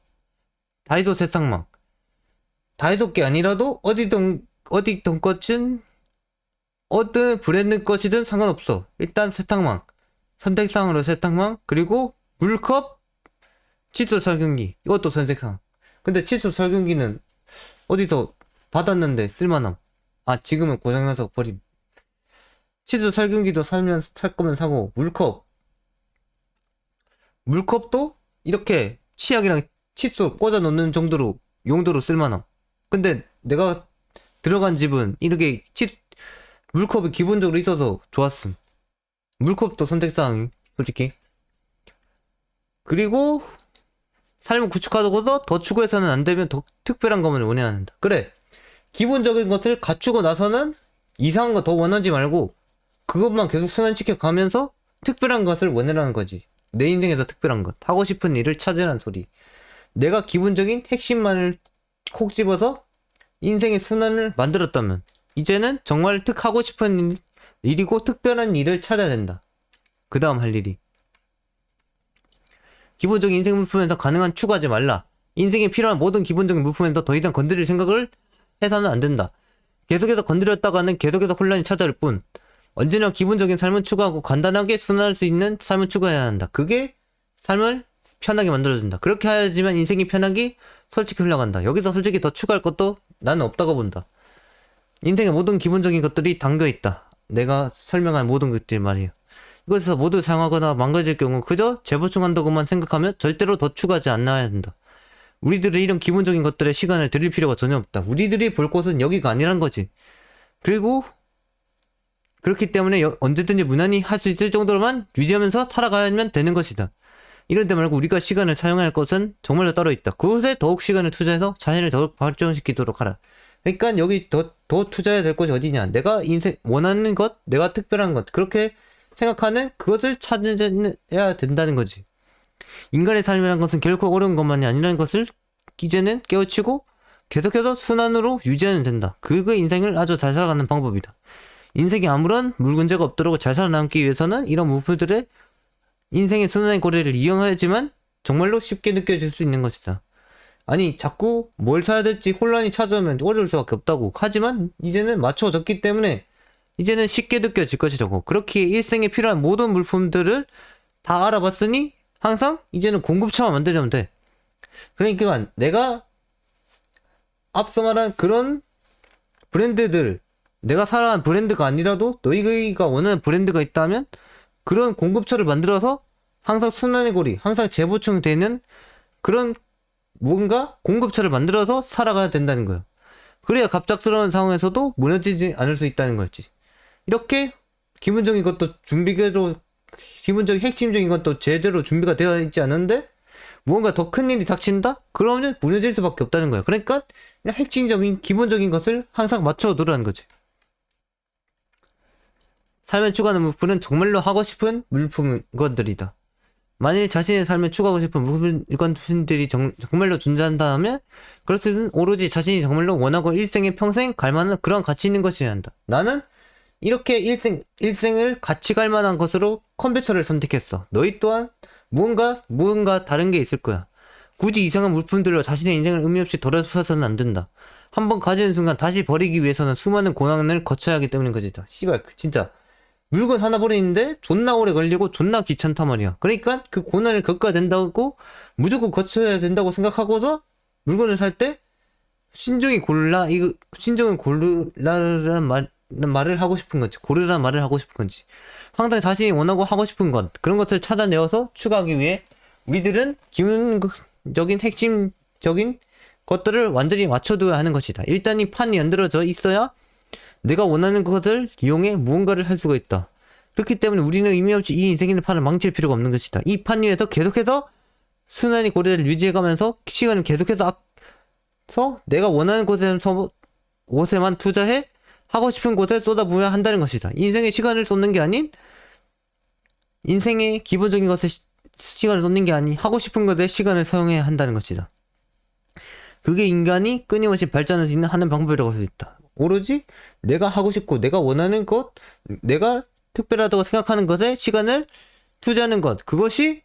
다이소 세탁망. 다이소 게 아니라도 어디 것은 어떤 브랜드 것이든 상관없어. 일단 세탁망. 선택상으로 세탁망. 그리고 물컵, 칫솔 살균기. 이것도 선택상. 근데 칫솔 살균기는 어디서 받았는데 쓸만함. 아, 지금은 고장나서 버림. 칫솔 살균기도 살 거면 사고, 물컵도 이렇게 치약이랑 칫솔 꽂아 놓는 정도로 용도로 쓸만함. 근데 내가 들어간 집은 이렇게 물컵이 기본적으로 있어서 좋았음. 물컵도 선택사항이 솔직히. 그리고 삶을 구축하고서 더 추구해서는 안 되면 더 특별한 것만 원해야 한다. 그래. 기본적인 것을 갖추고 나서는 이상한 거 더 원하지 말고 그것만 계속 순환시켜 가면서 특별한 것을 원하라는 거지. 내 인생에서 특별한 것. 하고 싶은 일을 찾으라는 소리. 내가 기본적인 핵심만을 콕 집어서 인생의 순환을 만들었다면 이제는 정말 하고 싶은 일이고 특별한 일을 찾아야 된다. 그 다음 할 일이. 기본적인 인생 물품에서 가능한 추가하지 말라. 인생에 필요한 모든 기본적인 물품에서 더 이상 건드릴 생각을 해서는 안 된다. 계속해서 건드렸다가는 계속해서 혼란이 찾아올 뿐. 언제나 기본적인 삶을 추구하고 간단하게 순환할 수 있는 삶을 추구해야 한다. 그게 삶을 편하게 만들어준다. 그렇게 해야지만 인생이 편하게 솔직히 흘러간다. 여기서 솔직히 더 추가할 것도 나는 없다고 본다. 인생의 모든 기본적인 것들이 담겨있다. 내가 설명한 모든 것들 말이야. 이것에서 모두 사용하거나 망가질 경우 그저 재보충한다고만 생각하면 절대로 더 추가하지 않아야 한다. 우리들은 이런 기본적인 것들에 시간을 들일 필요가 전혀 없다. 우리들이 볼 곳은 여기가 아니란 거지. 그리고 그렇기 때문에 언제든지 무난히 할 수 있을 정도로만 유지하면서 살아가야만 되는 것이다. 이런데 말고 우리가 시간을 사용할 것은 정말로 따로 있다. 그것에 더욱 시간을 투자해서 자신을 더욱 발전시키도록 하라. 그러니까 여기 더 투자해야 될 곳이 어디냐. 내가 인생 원하는 것, 내가 특별한 것 그렇게 생각하는 그것을 찾아야 된다는 거지. 인간의 삶이란 것은 결코 어려운 것만이 아니라는 것을 이제는 깨우치고 계속해서 순환으로 유지하면 된다. 그게 인생을 아주 잘 살아가는 방법이다. 인생에 아무런 문제가 없도록 잘 살아남기 위해서는 이런 물품들의 인생의 순환의 고리를 이용해야지만 정말로 쉽게 느껴질 수 있는 것이다. 아니 자꾸 뭘 사야 될지 혼란이 찾아오면 어려울 수밖에 없다고. 하지만 이제는 맞춰졌기 때문에 이제는 쉽게 느껴질 것이라고. 그렇게 일생에 필요한 모든 물품들을 다 알아봤으니 항상 이제는 공급처만 만들면 돼. 그러니까 내가 앞서 말한 그런 브랜드들, 내가 살아간 브랜드가 아니라도 너희가 원하는 브랜드가 있다면 그런 공급처를 만들어서 항상 순환의 고리, 항상 재보충되는 그런 뭔가 공급처를 만들어서 살아가야 된다는 거야. 그래야 갑작스러운 상황에서도 무너지지 않을 수 있다는 거지. 이렇게 기본적인 것도 기본적인 핵심적인 것도 제대로 준비가 되어 있지 않은데 무언가 더 큰 일이 닥친다? 그러면 무너질 수밖에 없다는 거야. 그러니까 그냥 핵심적인 기본적인 것을 항상 맞춰 두라는 거지. 삶에 추구하는 물품은 정말로 하고 싶은 물품들이다. 만일 자신의 삶에 추구하고 싶은 물건들이 정말로 존재한다면 그것은 오로지 자신이 정말로 원하고 일생에 평생 갈만한 그런 가치 있는 것이어야 한다. 나는 이렇게 일생을 같이 갈만한 것으로 컴퓨터를 선택했어. 너희 또한 무언가 다른 게 있을 거야. 굳이 이상한 물품들로 자신의 인생을 의미 없이 더럽혀서는 안 된다. 한번 가지는 순간 다시 버리기 위해서는 수많은 고난을 거쳐야 하기 때문인 것이다. 씨발 진짜 물건 하나 버리는데 존나 오래 걸리고 존나 귀찮단 말이야. 그러니까 그 고난을 겪어야 된다고 무조건 거쳐야 된다고 생각하고서 물건을 살 때 신중히 골라, 이거 신중히 고르라는 말을 하고 싶은 건지, 고르라는 말을 하고 싶은 건지, 항상 자신이 원하고 하고 싶은 것, 그런 것을 찾아내어서 추가하기 위해 우리들은 기본적인 핵심적인 것들을 완전히 맞춰둬야 하는 것이다. 일단 이 판이 만들어져 있어야 내가 원하는 것을 이용해 무언가를 할 수가 있다. 그렇기 때문에 우리는 의미 없이 이 인생의 판을 망칠 필요가 없는 것이다. 이 판 위에서 계속해서 순환이 고리를 유지해가면서 시간을 계속해서 내가 원하는 곳에만 투자해 하고 싶은 곳에 쏟아부어야 한다는 것이다. 인생의 시간을 쏟는 게 아닌, 인생의 기본적인 것에 시간을 쏟는 게 아닌 하고 싶은 것에 시간을 사용해야 한다는 것이다. 그게 인간이 끊임없이 발전할 수 있는 하는 방법이라고 할 수 있다. 오로지 내가 하고 싶고 내가 원하는 것, 내가 특별하다고 생각하는 것에 시간을 투자하는 것, 그것이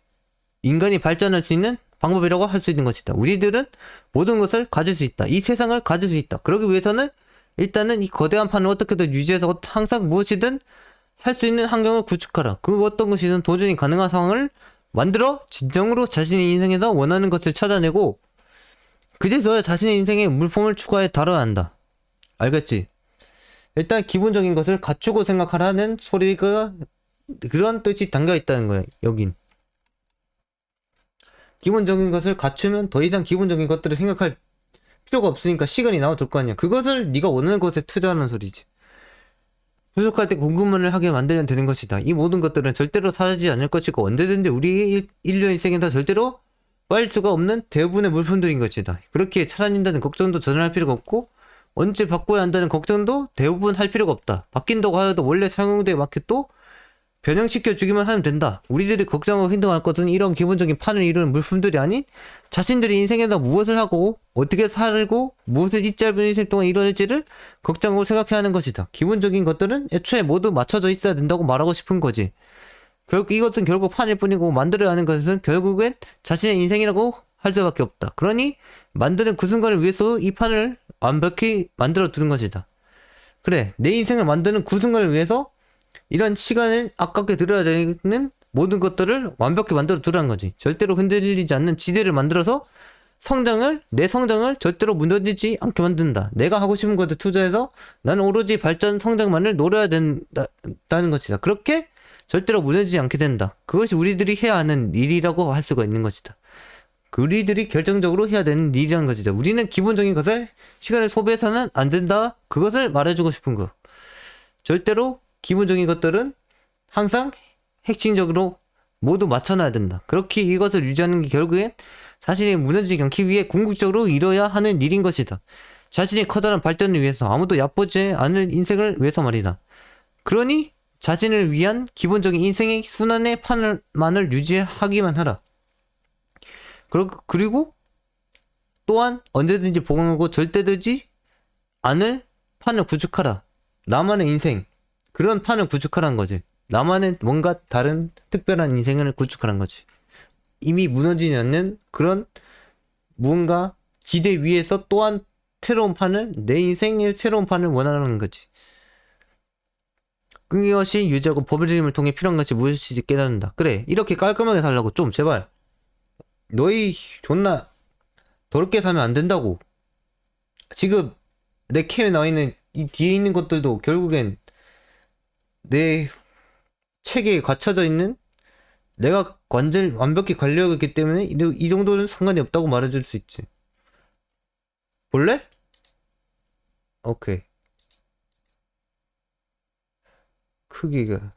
인간이 발전할 수 있는 방법이라고 할 수 있는 것이다. 우리들은 모든 것을 가질 수 있다. 이 세상을 가질 수 있다. 그러기 위해서는 일단은 이 거대한 판을 어떻게든 유지해서 항상 무엇이든 할 수 있는 환경을 구축하라. 그 어떤 것이든 도전이 가능한 상황을 만들어 진정으로 자신의 인생에서 원하는 것을 찾아내고 그제서야 자신의 인생에 물품을 추가해 다뤄야 한다. 알겠지? 일단 기본적인 것을 갖추고 생각하라는 소리가 그런 뜻이 담겨 있다는 거야. 여긴 기본적인 것을 갖추면 더 이상 기본적인 것들을 생각할 필요가 없으니까 시간이 나와둘 거 아니야. 그것을 네가 원하는 것에 투자하는 소리지. 부족할 때 궁금을 하게 만들면 되는 것이다. 이 모든 것들은 절대로 사라지지 않을 것이고 언제든지 우리 인류 인생에서 절대로 빠질 수가 없는 대부분의 물품들인 것이다. 그렇게 사라진다는 걱정도 전혀 할 필요가 없고 언제 바꿔야 한다는 걱정도 대부분 할 필요가 없다. 바뀐다고 하여도 원래 사용대에 맞게 또 변형시켜 주기만 하면 된다. 우리들이 걱정하고 행동할 것은 이런 기본적인 판을 이루는 물품들이 아닌 자신들이 인생에서 무엇을 하고 어떻게 살고 무엇을 이 짧은 인생 동안 이뤄낼지를 걱정하고 생각해야 하는 것이다. 기본적인 것들은 애초에 모두 맞춰져 있어야 된다고 말하고 싶은 거지. 이것은 결국 판일 뿐이고 만들어야 하는 것은 결국엔 자신의 인생이라고 할 수밖에 없다. 그러니 만드는 그 순간을 위해서도 이 판을 완벽히 만들어 두는 것이다. 그래, 내 인생을 만드는 그 순간을 위해서 이런 시간을 아깝게 들어야 되는 모든 것들을 완벽히 만들어 두라는 거지. 절대로 흔들리지 않는 지대를 만들어서 내 성장을 절대로 무너지지 않게 만든다. 내가 하고 싶은 것에 투자해서 나는 오로지 발전 성장만을 노려야 된다는 것이다. 그렇게 절대로 무너지지 않게 된다. 그것이 우리들이 해야 하는 일이라고 할 수가 있는 것이다. 우리들이 결정적으로 해야 되는 일이라는 것이다. 우리는 기본적인 것에 시간을 소비해서는 안 된다. 그것을 말해주고 싶은 거. 절대로 기본적인 것들은 항상 핵심적으로 모두 맞춰놔야 된다. 그렇게 이것을 유지하는 게 결국엔 자신이 무너지지 않기 위해 궁극적으로 이뤄야 하는 일인 것이다. 자신의 커다란 발전을 위해서 아무도 얕보지 않을 인생을 위해서 말이다. 그러니 자신을 위한 기본적인 인생의 순환의 판만을 유지하기만 하라. 그리고 또한 언제든지 보강하고 절대 되지 않을 판을 구축하라. 나만의 인생, 그런 판을 구축하라는 거지. 나만의 뭔가 다른 특별한 인생을 구축하라는 거지. 이미 무너지지 않는 그런 무언가 기대 위에서 또한 새로운 판을, 내 인생의 새로운 판을 원하는 거지. 그것이 유지하고 법의 힘을 통해 필요한 것이 무엇인지 깨닫는다. 그래, 이렇게 깔끔하게 살라고 좀 제발. 너희 존나 더럽게 살면 안 된다고. 지금 내 캠에 나와 있는 이 뒤에 있는 것들도 결국엔 내 체계에 갇혀져 있는 내가 완벽히 관리하고 있기 때문에 이 정도는 상관이 없다고 말해줄 수 있지. 볼래? 오케이. 크기가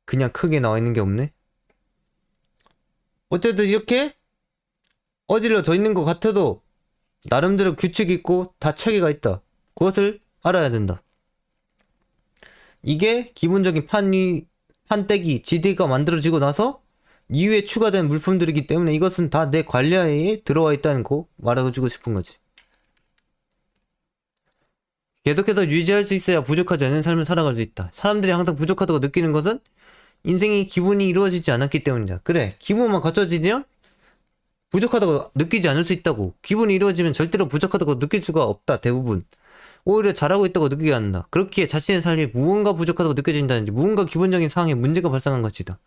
그냥 크게 나와 있는 게 없네. 어쨌든 이렇게 어질러져 있는 것 같아도 나름대로 규칙이 있고 다 체계가 있다. 그것을 알아야 된다. 이게 기본적인 판때기, 지대가 만들어지고 나서 이후에 추가된 물품들이기 때문에 이것은 다 내 관리하에 들어와 있다는 거 말해주고 싶은 거지. 계속해서 유지할 수 있어야 부족하지 않은 삶을 살아갈 수 있다. 사람들이 항상 부족하다고 느끼는 것은 인생의 기본이 이루어지지 않았기 때문이다. 그래, 기본만 갖춰지면 부족하다고 느끼지 않을 수 있다고. 기본이 이루어지면 절대로 부족하다고 느낄 수가 없다. 대부분 오히려 잘하고 있다고 느끼게 한다. 그렇기에 자신의 삶이 무언가 부족하다고 느껴진다든지 무언가 기본적인 상황에 문제가 발생한 것이다.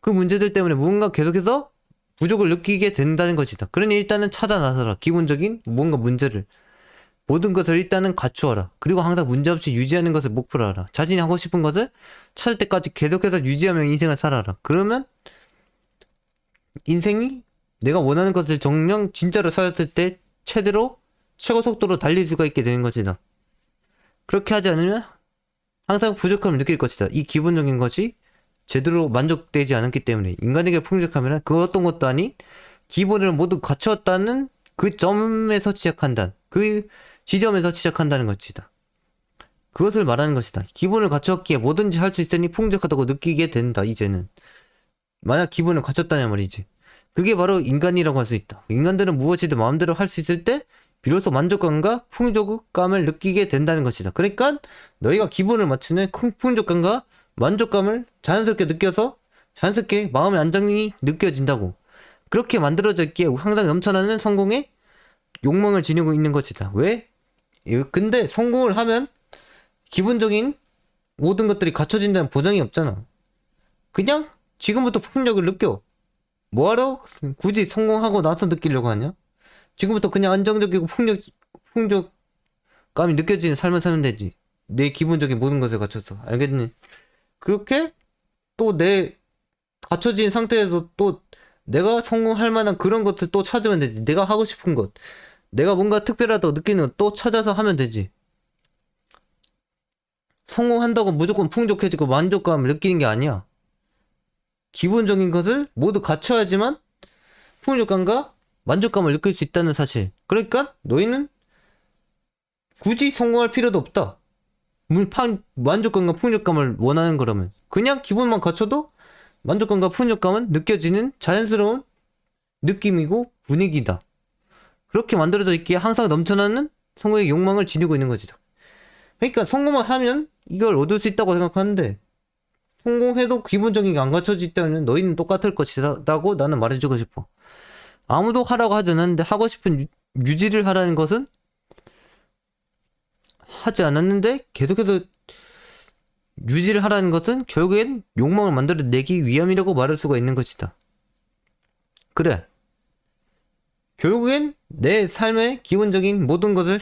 그 문제들 때문에 무언가 계속해서 부족을 느끼게 된다는 것이다. 그러니 일단은 찾아 나서라. 기본적인 무언가 문제를. 모든 것을 일단은 갖추어라. 그리고 항상 문제없이 유지하는 것을 목표로 하라. 자신이 하고 싶은 것을 찾을 때까지 계속해서 유지하며 인생을 살아라. 그러면 인생이 내가 원하는 것을 정녕 진짜로 찾았을 때 최대로 최고 속도로 달릴 수가 있게 되는 것이다. 그렇게 하지 않으면 항상 부족함을 느낄 것이다. 이 기본적인 것이 제대로 만족되지 않았기 때문에 인간에게 풍족하면 그 어떤 것도 아닌 기본을 모두 갖추었다는 그 점에서 시작한다. 그 지점에서 시작한다는 것이다. 그것을 말하는 것이다. 기본을 갖추었기에 뭐든지 할 수 있으니 풍족하다고 느끼게 된다. 이제는 만약 기본을 갖췄다냐 말이지. 그게 바로 인간이라고 할 수 있다. 인간들은 무엇이든 마음대로 할 수 있을 때 비로소 만족감과 풍족감을 느끼게 된다는 것이다. 그러니까 너희가 기본을 맞추는 풍족감과 만족감을 자연스럽게 느껴서 자연스럽게 마음의 안정이 느껴진다고. 그렇게 만들어져 있기에 항상 넘쳐나는 성공의 욕망을 지니고 있는 것이다. 왜? 근데 성공을 하면 기본적인 모든 것들이 갖춰진다는 보장이 없잖아. 그냥 지금부터 풍력을 느껴. 뭐하러 굳이 성공하고 나서 느끼려고 하냐? 지금부터 그냥 안정적이고 풍족감이 느껴지는 삶을 사면 되지. 내 기본적인 모든 것을 갖춰서. 알겠니? 그렇게 또 내 갖춰진 상태에서 또 내가 성공할 만한 그런 것을 또 찾으면 되지. 내가 하고 싶은 것. 내가 뭔가 특별하다고 느끼는 것 또 찾아서 하면 되지. 성공한다고 무조건 풍족해지고 만족감을 느끼는 게 아니야. 기본적인 것을 모두 갖춰야지만 풍족감과 만족감을 느낄 수 있다는 사실. 그러니까 너희는 굳이 성공할 필요도 없다. 만족감과 풍족감을 원하는 거라면 그냥 기본만 갖춰도 만족감과 풍족감은 느껴지는 자연스러운 느낌이고 분위기다. 그렇게 만들어져 있기에 항상 넘쳐나는 성공의 욕망을 지니고 있는 거지. 그러니까 성공만 하면 이걸 얻을 수 있다고 생각하는데 성공해도 기본적인 게 안 갖춰져 있다면 너희는 똑같을 것이라고 나는 말해주고 싶어. 아무도 하라고 하지 않았는데 하고 싶은 유지를 하라는 것은 하지 않았는데 계속해서 유지를 하라는 것은 결국엔 욕망을 만들어내기 위함이라고 말할 수가 있는 것이다. 그래. 결국엔 내 삶의 기본적인 모든 것을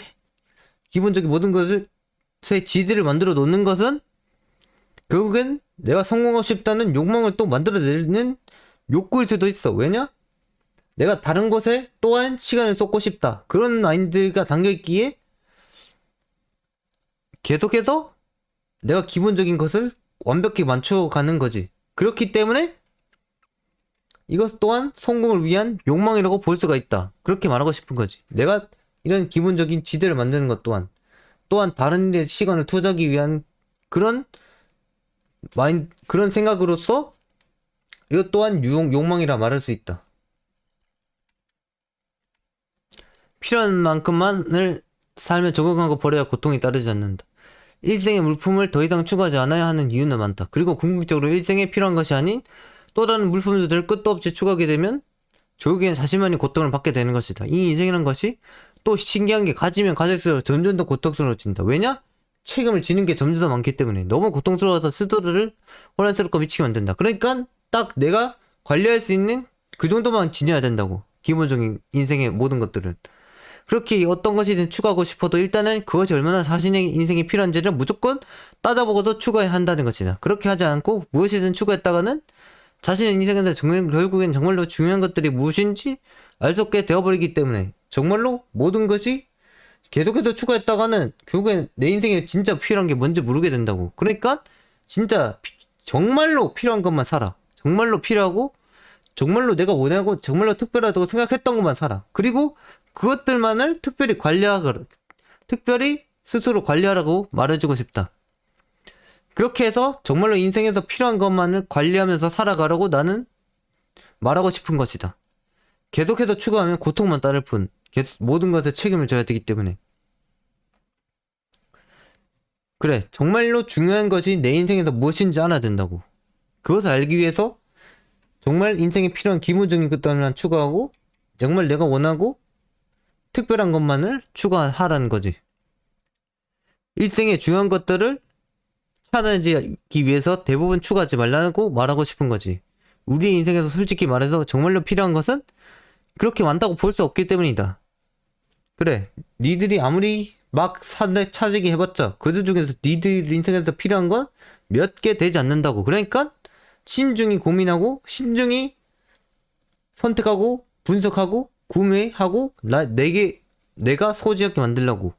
새 지지를 만들어 놓는 것은 결국엔 내가 성공하고 싶다는 욕망을 또 만들어내는 욕구일 수도 있어. 왜냐? 내가 다른 곳에 또한 시간을 쏟고 싶다. 그런 마인드가 담겨있기에 계속해서 내가 기본적인 것을 완벽히 맞춰가는 거지. 그렇기 때문에 이것 또한 성공을 위한 욕망이라고 볼 수가 있다. 그렇게 말하고 싶은 거지. 내가 이런 기본적인 지대를 만드는 것 또한 다른 일에 시간을 투자하기 위한 그런 생각으로서 이것 또한 욕망이라 말할 수 있다. 필요한 만큼만을 삶에 적응하고 버려야 고통이 따르지 않는다. 일생의 물품을 더 이상 추가하지 않아야 하는 이유는 많다. 그리고 궁극적으로 일생에 필요한 것이 아닌 또 다른 물품들을 끝도 없이 추가하게 되면 결국엔 자신만이 고통을 받게 되는 것이다. 이 인생이란 것이 또 신기한 게 가지면 가질수록 점점 더 고통스러워진다. 왜냐? 책임을 지는 게 점점 더 많기 때문에 너무 고통스러워서 스스로를 혼란스럽고 미치게 만든다. 그러니까 딱 내가 관리할 수 있는 그 정도만 지녀야 된다고. 기본적인 인생의 모든 것들은. 그렇게 어떤 것이든 추가하고 싶어도 일단은 그것이 얼마나 자신의 인생에 필요한지를 무조건 따져보고도 추가해야 한다는 것이다. 그렇게 하지 않고 무엇이든 추가했다가는 자신의 인생에서 결국엔 정말로 중요한 것들이 무엇인지 알 수 없게 되어버리기 때문에 정말로 모든 것이 계속해서 추가했다가는 결국엔 내 인생에 진짜 필요한 게 뭔지 모르게 된다고. 그러니까 진짜 정말로 필요한 것만 살아. 정말로 필요하고 정말로 내가 원하고 정말로 특별하다고 생각했던 것만 살아. 그리고 그것들만을 특별히 스스로 관리하라고 말해주고 싶다. 그렇게 해서 정말로 인생에서 필요한 것만을 관리하면서 살아가라고 나는 말하고 싶은 것이다. 계속해서 추가하면 고통만 따를 뿐 모든 것에 책임을 져야 되기 때문에. 그래, 정말로 중요한 것이 내 인생에서 무엇인지 알아야 된다고. 그것을 알기 위해서 정말 인생에 필요한 기본적인 것들만 추가하고 정말 내가 원하고 특별한 것만을 추가하라는 거지. 일생에 중요한 것들을 찾아내기 위해서 대부분 추가하지 말라고 말하고 싶은 거지. 우리의 인생에서 솔직히 말해서 정말로 필요한 것은 그렇게 많다고 볼 수 없기 때문이다. 그래, 니들이 아무리 막 사내 차지기 해봤자 그들 중에서 니들 인생에서 필요한 건 몇 개 되지 않는다고. 그러니까 신중히 고민하고 신중히 선택하고 분석하고 구매하고 내가 소지하게 만들라고.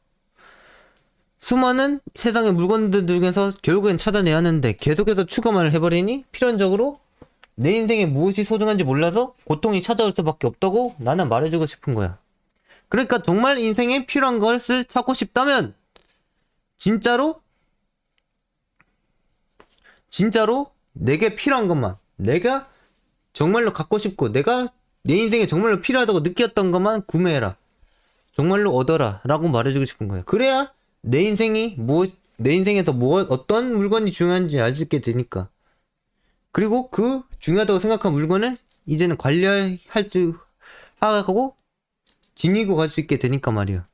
수많은 세상의 물건들 중에서 결국엔 찾아내야 하는데 계속해서 추가만을 해버리니 필연적으로 내 인생에 무엇이 소중한지 몰라서 고통이 찾아올 수밖에 없다고 나는 말해주고 싶은 거야. 그러니까 정말 인생에 필요한 것을 찾고 싶다면 진짜로 내게 필요한 것만, 내가 정말로 갖고 싶고 내가 내 인생에 정말로 필요하다고 느꼈던 것만 구매해라. 정말로 얻어라 라고 말해주고 싶은 거야. 그래야 내 인생에서 어떤 물건이 중요한지 알 수 있게 되니까. 그리고 그 중요하다고 생각한 물건을 이제는 관리할 수 하고 지니고 갈 수 있게 되니까 말이야.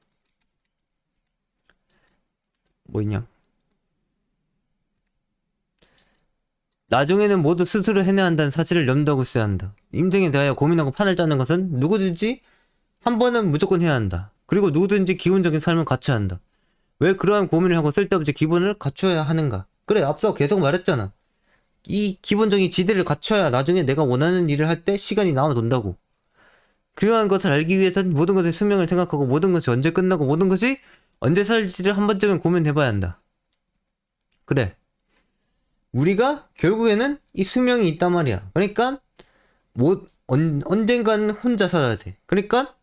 뭐 있냐? 나중에는 모두 스스로 해내야 한다는 사실을 염두하고 있어야 한다. 인생에 대하여 고민하고 판을 짜는 것은 누구든지 한 번은 무조건 해야 한다. 그리고 누구든지 기본적인 삶을 갖춰야 한다. 왜 그러한 고민을 하고 쓸데없이 기본을 갖춰야 하는가? 그래, 앞서 계속 말했잖아. 이 기본적인 지대를 갖춰야 나중에 내가 원하는 일을 할 때 시간이 남아돈다고. 그러한 것을 알기 위해선 모든 것의 수명을 생각하고 모든 것이 언제 끝나고 모든 것이 언제 살지를 한 번쯤은 고민해봐야 한다. 그래. 우리가 결국에는 이 수명이 있단 말이야. 그러니까 언젠가는 혼자 살아야 돼. 그러니까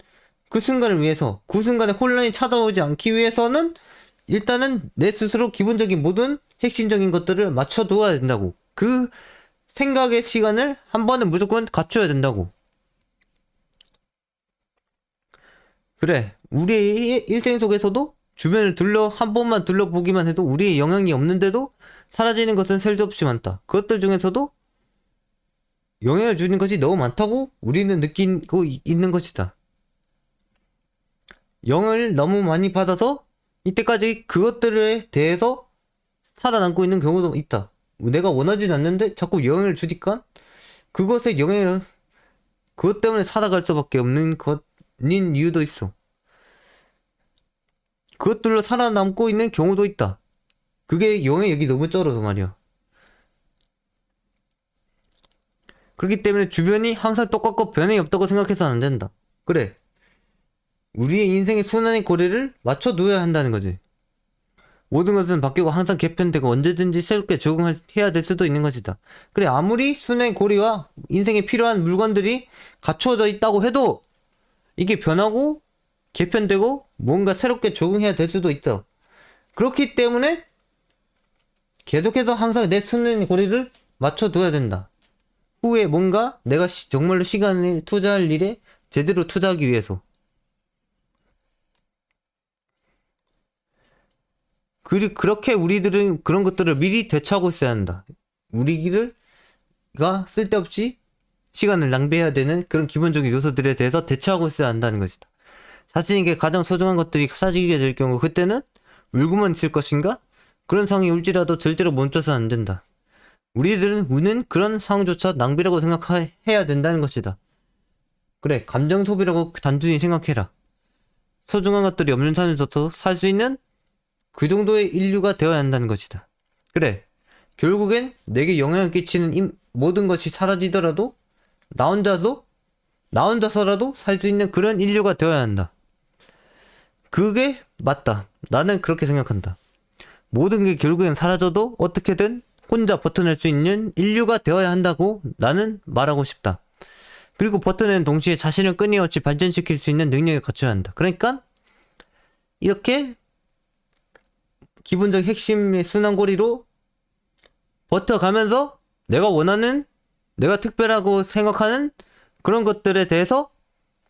그 순간을 위해서, 그 순간에 혼란이 찾아오지 않기 위해서는 일단은 내 스스로 기본적인 모든 핵심적인 것들을 맞춰둬야 된다고. 그 생각의 시간을 한 번은 무조건 갖춰야 된다고. 그래, 우리의 일생 속에서도 주변을 한 번만 둘러보기만 해도 우리의 영향이 없는데도 사라지는 것은 셀 수 없이 많다. 그것들 중에서도 영향을 주는 것이 너무 많다고 우리는 느끼고 있는 것이다. 영향을 너무 많이 받아서 이때까지 그것들에 대해서 살아남고 있는 경우도 있다. 내가 원하진 않는데 자꾸 영향을 주니까 그것 때문에 살아갈 수밖에 없는 것인 이유도 있어. 그것들로 살아남고 있는 경우도 있다. 그게 영향력이 너무 쩔어서 말이야. 그렇기 때문에 주변이 항상 똑같고 변함이 없다고 생각해서는 안 된다. 그래. 우리의 인생의 순환의 고리를 맞춰두어야 한다는 거지. 모든 것은 바뀌고 항상 개편되고 언제든지 새롭게 적응해야 될 수도 있는 것이다. 그래, 아무리 순환의 고리와 인생에 필요한 물건들이 갖추어져 있다고 해도 이게 변하고 개편되고 뭔가 새롭게 적응해야 될 수도 있다. 그렇기 때문에 계속해서 항상 내 순환의 고리를 맞춰둬야 된다. 후에 뭔가 내가 정말로 시간을 투자할 일에 제대로 투자하기 위해서. 그렇게 우리들은 그런 것들을 미리 대처하고 있어야 한다. 우리가 쓸데없이 시간을 낭비해야 되는 그런 기본적인 요소들에 대해서 대처하고 있어야 한다는 것이다. 자신에게 가장 소중한 것들이 사라지게 될 경우 그때는 울고만 있을 것인가? 그런 상황이 올지라도 절대로 멈춰서는 안 된다. 우리는 그런 상황조차 낭비라고 생각해야 된다는 것이다. 그래, 감정 소비라고 단순히 생각해라. 소중한 것들이 없는 삶에서도 살 수 있는 그 정도의 인류가 되어야 한다는 것이다. 그래, 결국엔 내게 영향을 끼치는 모든 것이 사라지더라도 나 혼자서라도 살 수 있는 그런 인류가 되어야 한다. 그게 맞다. 나는 그렇게 생각한다. 모든 게 결국엔 사라져도 어떻게든 혼자 버텨낼 수 있는 인류가 되어야 한다고 나는 말하고 싶다. 그리고 버텨내는 동시에 자신을 끊임없이 발전시킬 수 있는 능력을 갖춰야 한다. 그러니까 이렇게 기본적 핵심의 순환고리로 버텨가면서 내가 특별하고 생각하는 그런 것들에 대해서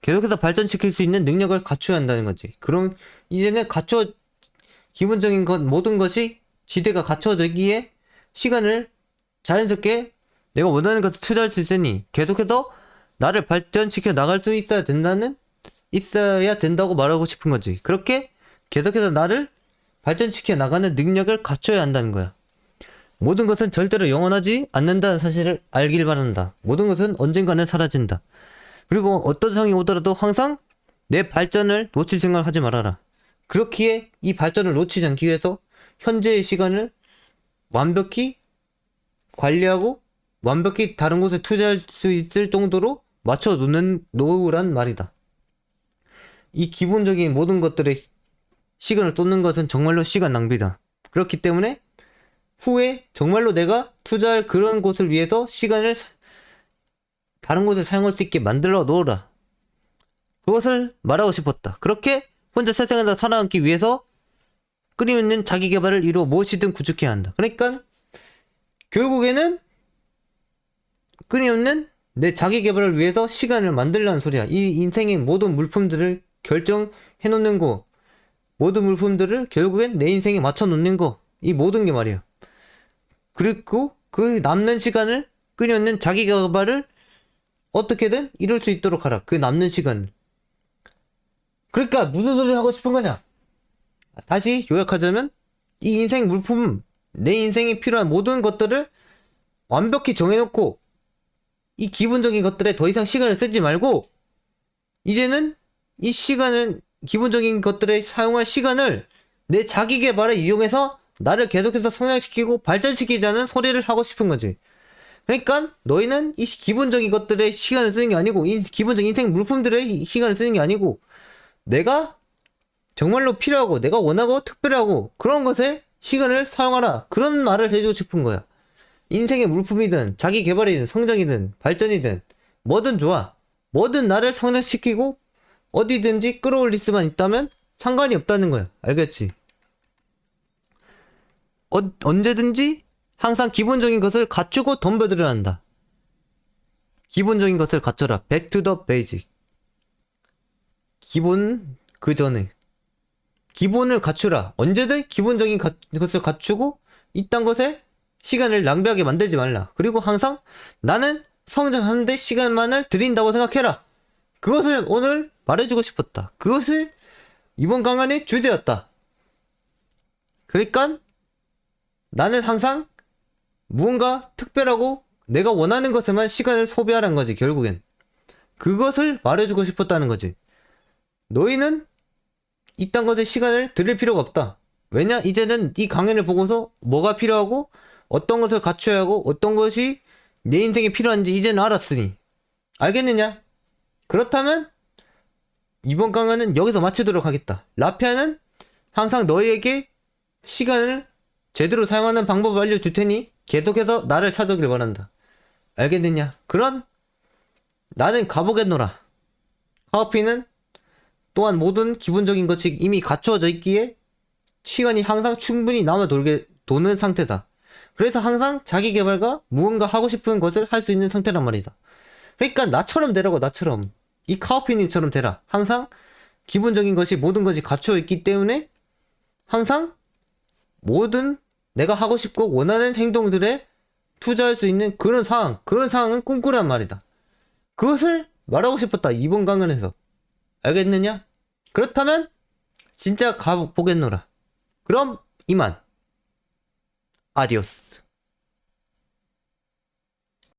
계속해서 발전시킬 수 있는 능력을 갖춰야 한다는 거지. 그럼 이제는 기본적인 모든 것이 지대가 갖춰지기에 시간을 자연스럽게 내가 원하는 것을 투자할 수 있으니 계속해서 나를 발전시켜 나갈 수 있어야 된다고 말하고 싶은 거지. 그렇게 계속해서 나를 발전시켜 나가는 능력을 갖춰야 한다는 거야. 모든 것은 절대로 영원하지 않는다는 사실을 알길 바란다. 모든 것은 언젠가는 사라진다. 그리고 어떤 상황이 오더라도 항상 내 발전을 놓칠 생각을 하지 말아라. 그렇기에 이 발전을 놓치지 않기 위해서 현재의 시간을 완벽히 관리하고 완벽히 다른 곳에 투자할 수 있을 정도로 맞춰 놓으란 말이다. 이 기본적인 모든 것들의 시간을 쏟는 것은 정말로 시간 낭비다. 그렇기 때문에 후에 정말로 내가 투자할 그런 곳을 위해서 시간을 다른 곳에 사용할 수 있게 만들어 놓으라. 그것을 말하고 싶었다. 그렇게 혼자 세상에서 살아남기 위해서 끊임없는 자기 개발을 이루어 무엇이든 구축해야 한다. 그러니까 결국에는 끊임없는 내 자기 개발을 위해서 시간을 만들라는 소리야. 이 인생의 모든 물품들을 결정해 놓는 거, 모든 물품들을 결국엔 내 인생에 맞춰 놓는 거, 이 모든 게 말이야. 그리고 그 남는 시간을 끊임없는 자기 개발을 어떻게든 이룰 수 있도록 하라. 그 남는 시간을. 그러니까 무슨 소리를 하고 싶은 거냐? 다시 요약하자면 이 인생 물품, 내 인생에 필요한 모든 것들을 완벽히 정해놓고 이 기본적인 것들에 더 이상 시간을 쓰지 말고 이제는 이 시간을, 기본적인 것들에 사용할 시간을 내 자기 개발에 이용해서 나를 계속해서 성장시키고 발전시키자는 소리를 하고 싶은 거지. 그러니까 너희는 이 기본적인 것들에 시간을 쓰는 게 아니고 이 기본적인 인생 물품들에 시간을 쓰는 게 아니고 내가 정말로 필요하고 내가 원하고 특별하고 그런 것에 시간을 사용하라. 그런 말을 해주고 싶은 거야. 인생의 물품이든 자기 개발이든 성장이든 발전이든 뭐든 좋아. 뭐든 나를 성장시키고 어디든지 끌어올릴 수만 있다면 상관이 없다는 거야. 알겠지? 언제든지 항상 기본적인 것을 갖추고 덤벼들어야 한다. 기본적인 것을 갖춰라. Back to the basic. 기본 그 전에 기본을 갖추라. 언제든 기본적인 것을 갖추고 이딴 것에 시간을 낭비하게 만들지 말라. 그리고 항상 나는 성장하는데 시간만을 들인다고 생각해라. 그것을 오늘 말해주고 싶었다. 그것을 이번 강연의 주제였다. 그러니까 나는 항상 무언가 특별하고 내가 원하는 것에만 시간을 소비하라는 거지. 결국엔 그것을 말해주고 싶었다는 거지. 너희는 이딴 것에 시간을 들일 필요가 없다. 왜냐? 이제는 이 강연을 보고서 뭐가 필요하고 어떤 것을 갖춰야 하고 어떤 것이 내 인생에 필요한지 이제는 알았으니 알겠느냐? 그렇다면 이번 강연은 여기서 마치도록 하겠다. 라피아는 항상 너희에게 시간을 제대로 사용하는 방법을 알려줄 테니 계속해서 나를 찾아오길 바란다. 알겠느냐? 그런 나는 가보겠노라. 카오피는 또한 모든 기본적인 것이 이미 갖추어져 있기에 시간이 항상 충분히 남아 도는 상태다. 그래서 항상 자기 개발과 무언가 하고 싶은 것을 할 수 있는 상태란 말이다. 그러니까 나처럼 되라고. 나처럼 이 카오피님처럼 되라. 항상 기본적인 것이 모든 것이 갖추어 있기 때문에 항상 모든 내가 하고 싶고 원하는 행동들에 투자할 수 있는 그런 상황을 꿈꾸란 말이다. 그것을 말하고 싶었다. 이번 강연에서. 알겠느냐? 그렇다면 진짜 가보겠노라. 그럼 이만. 아디오스.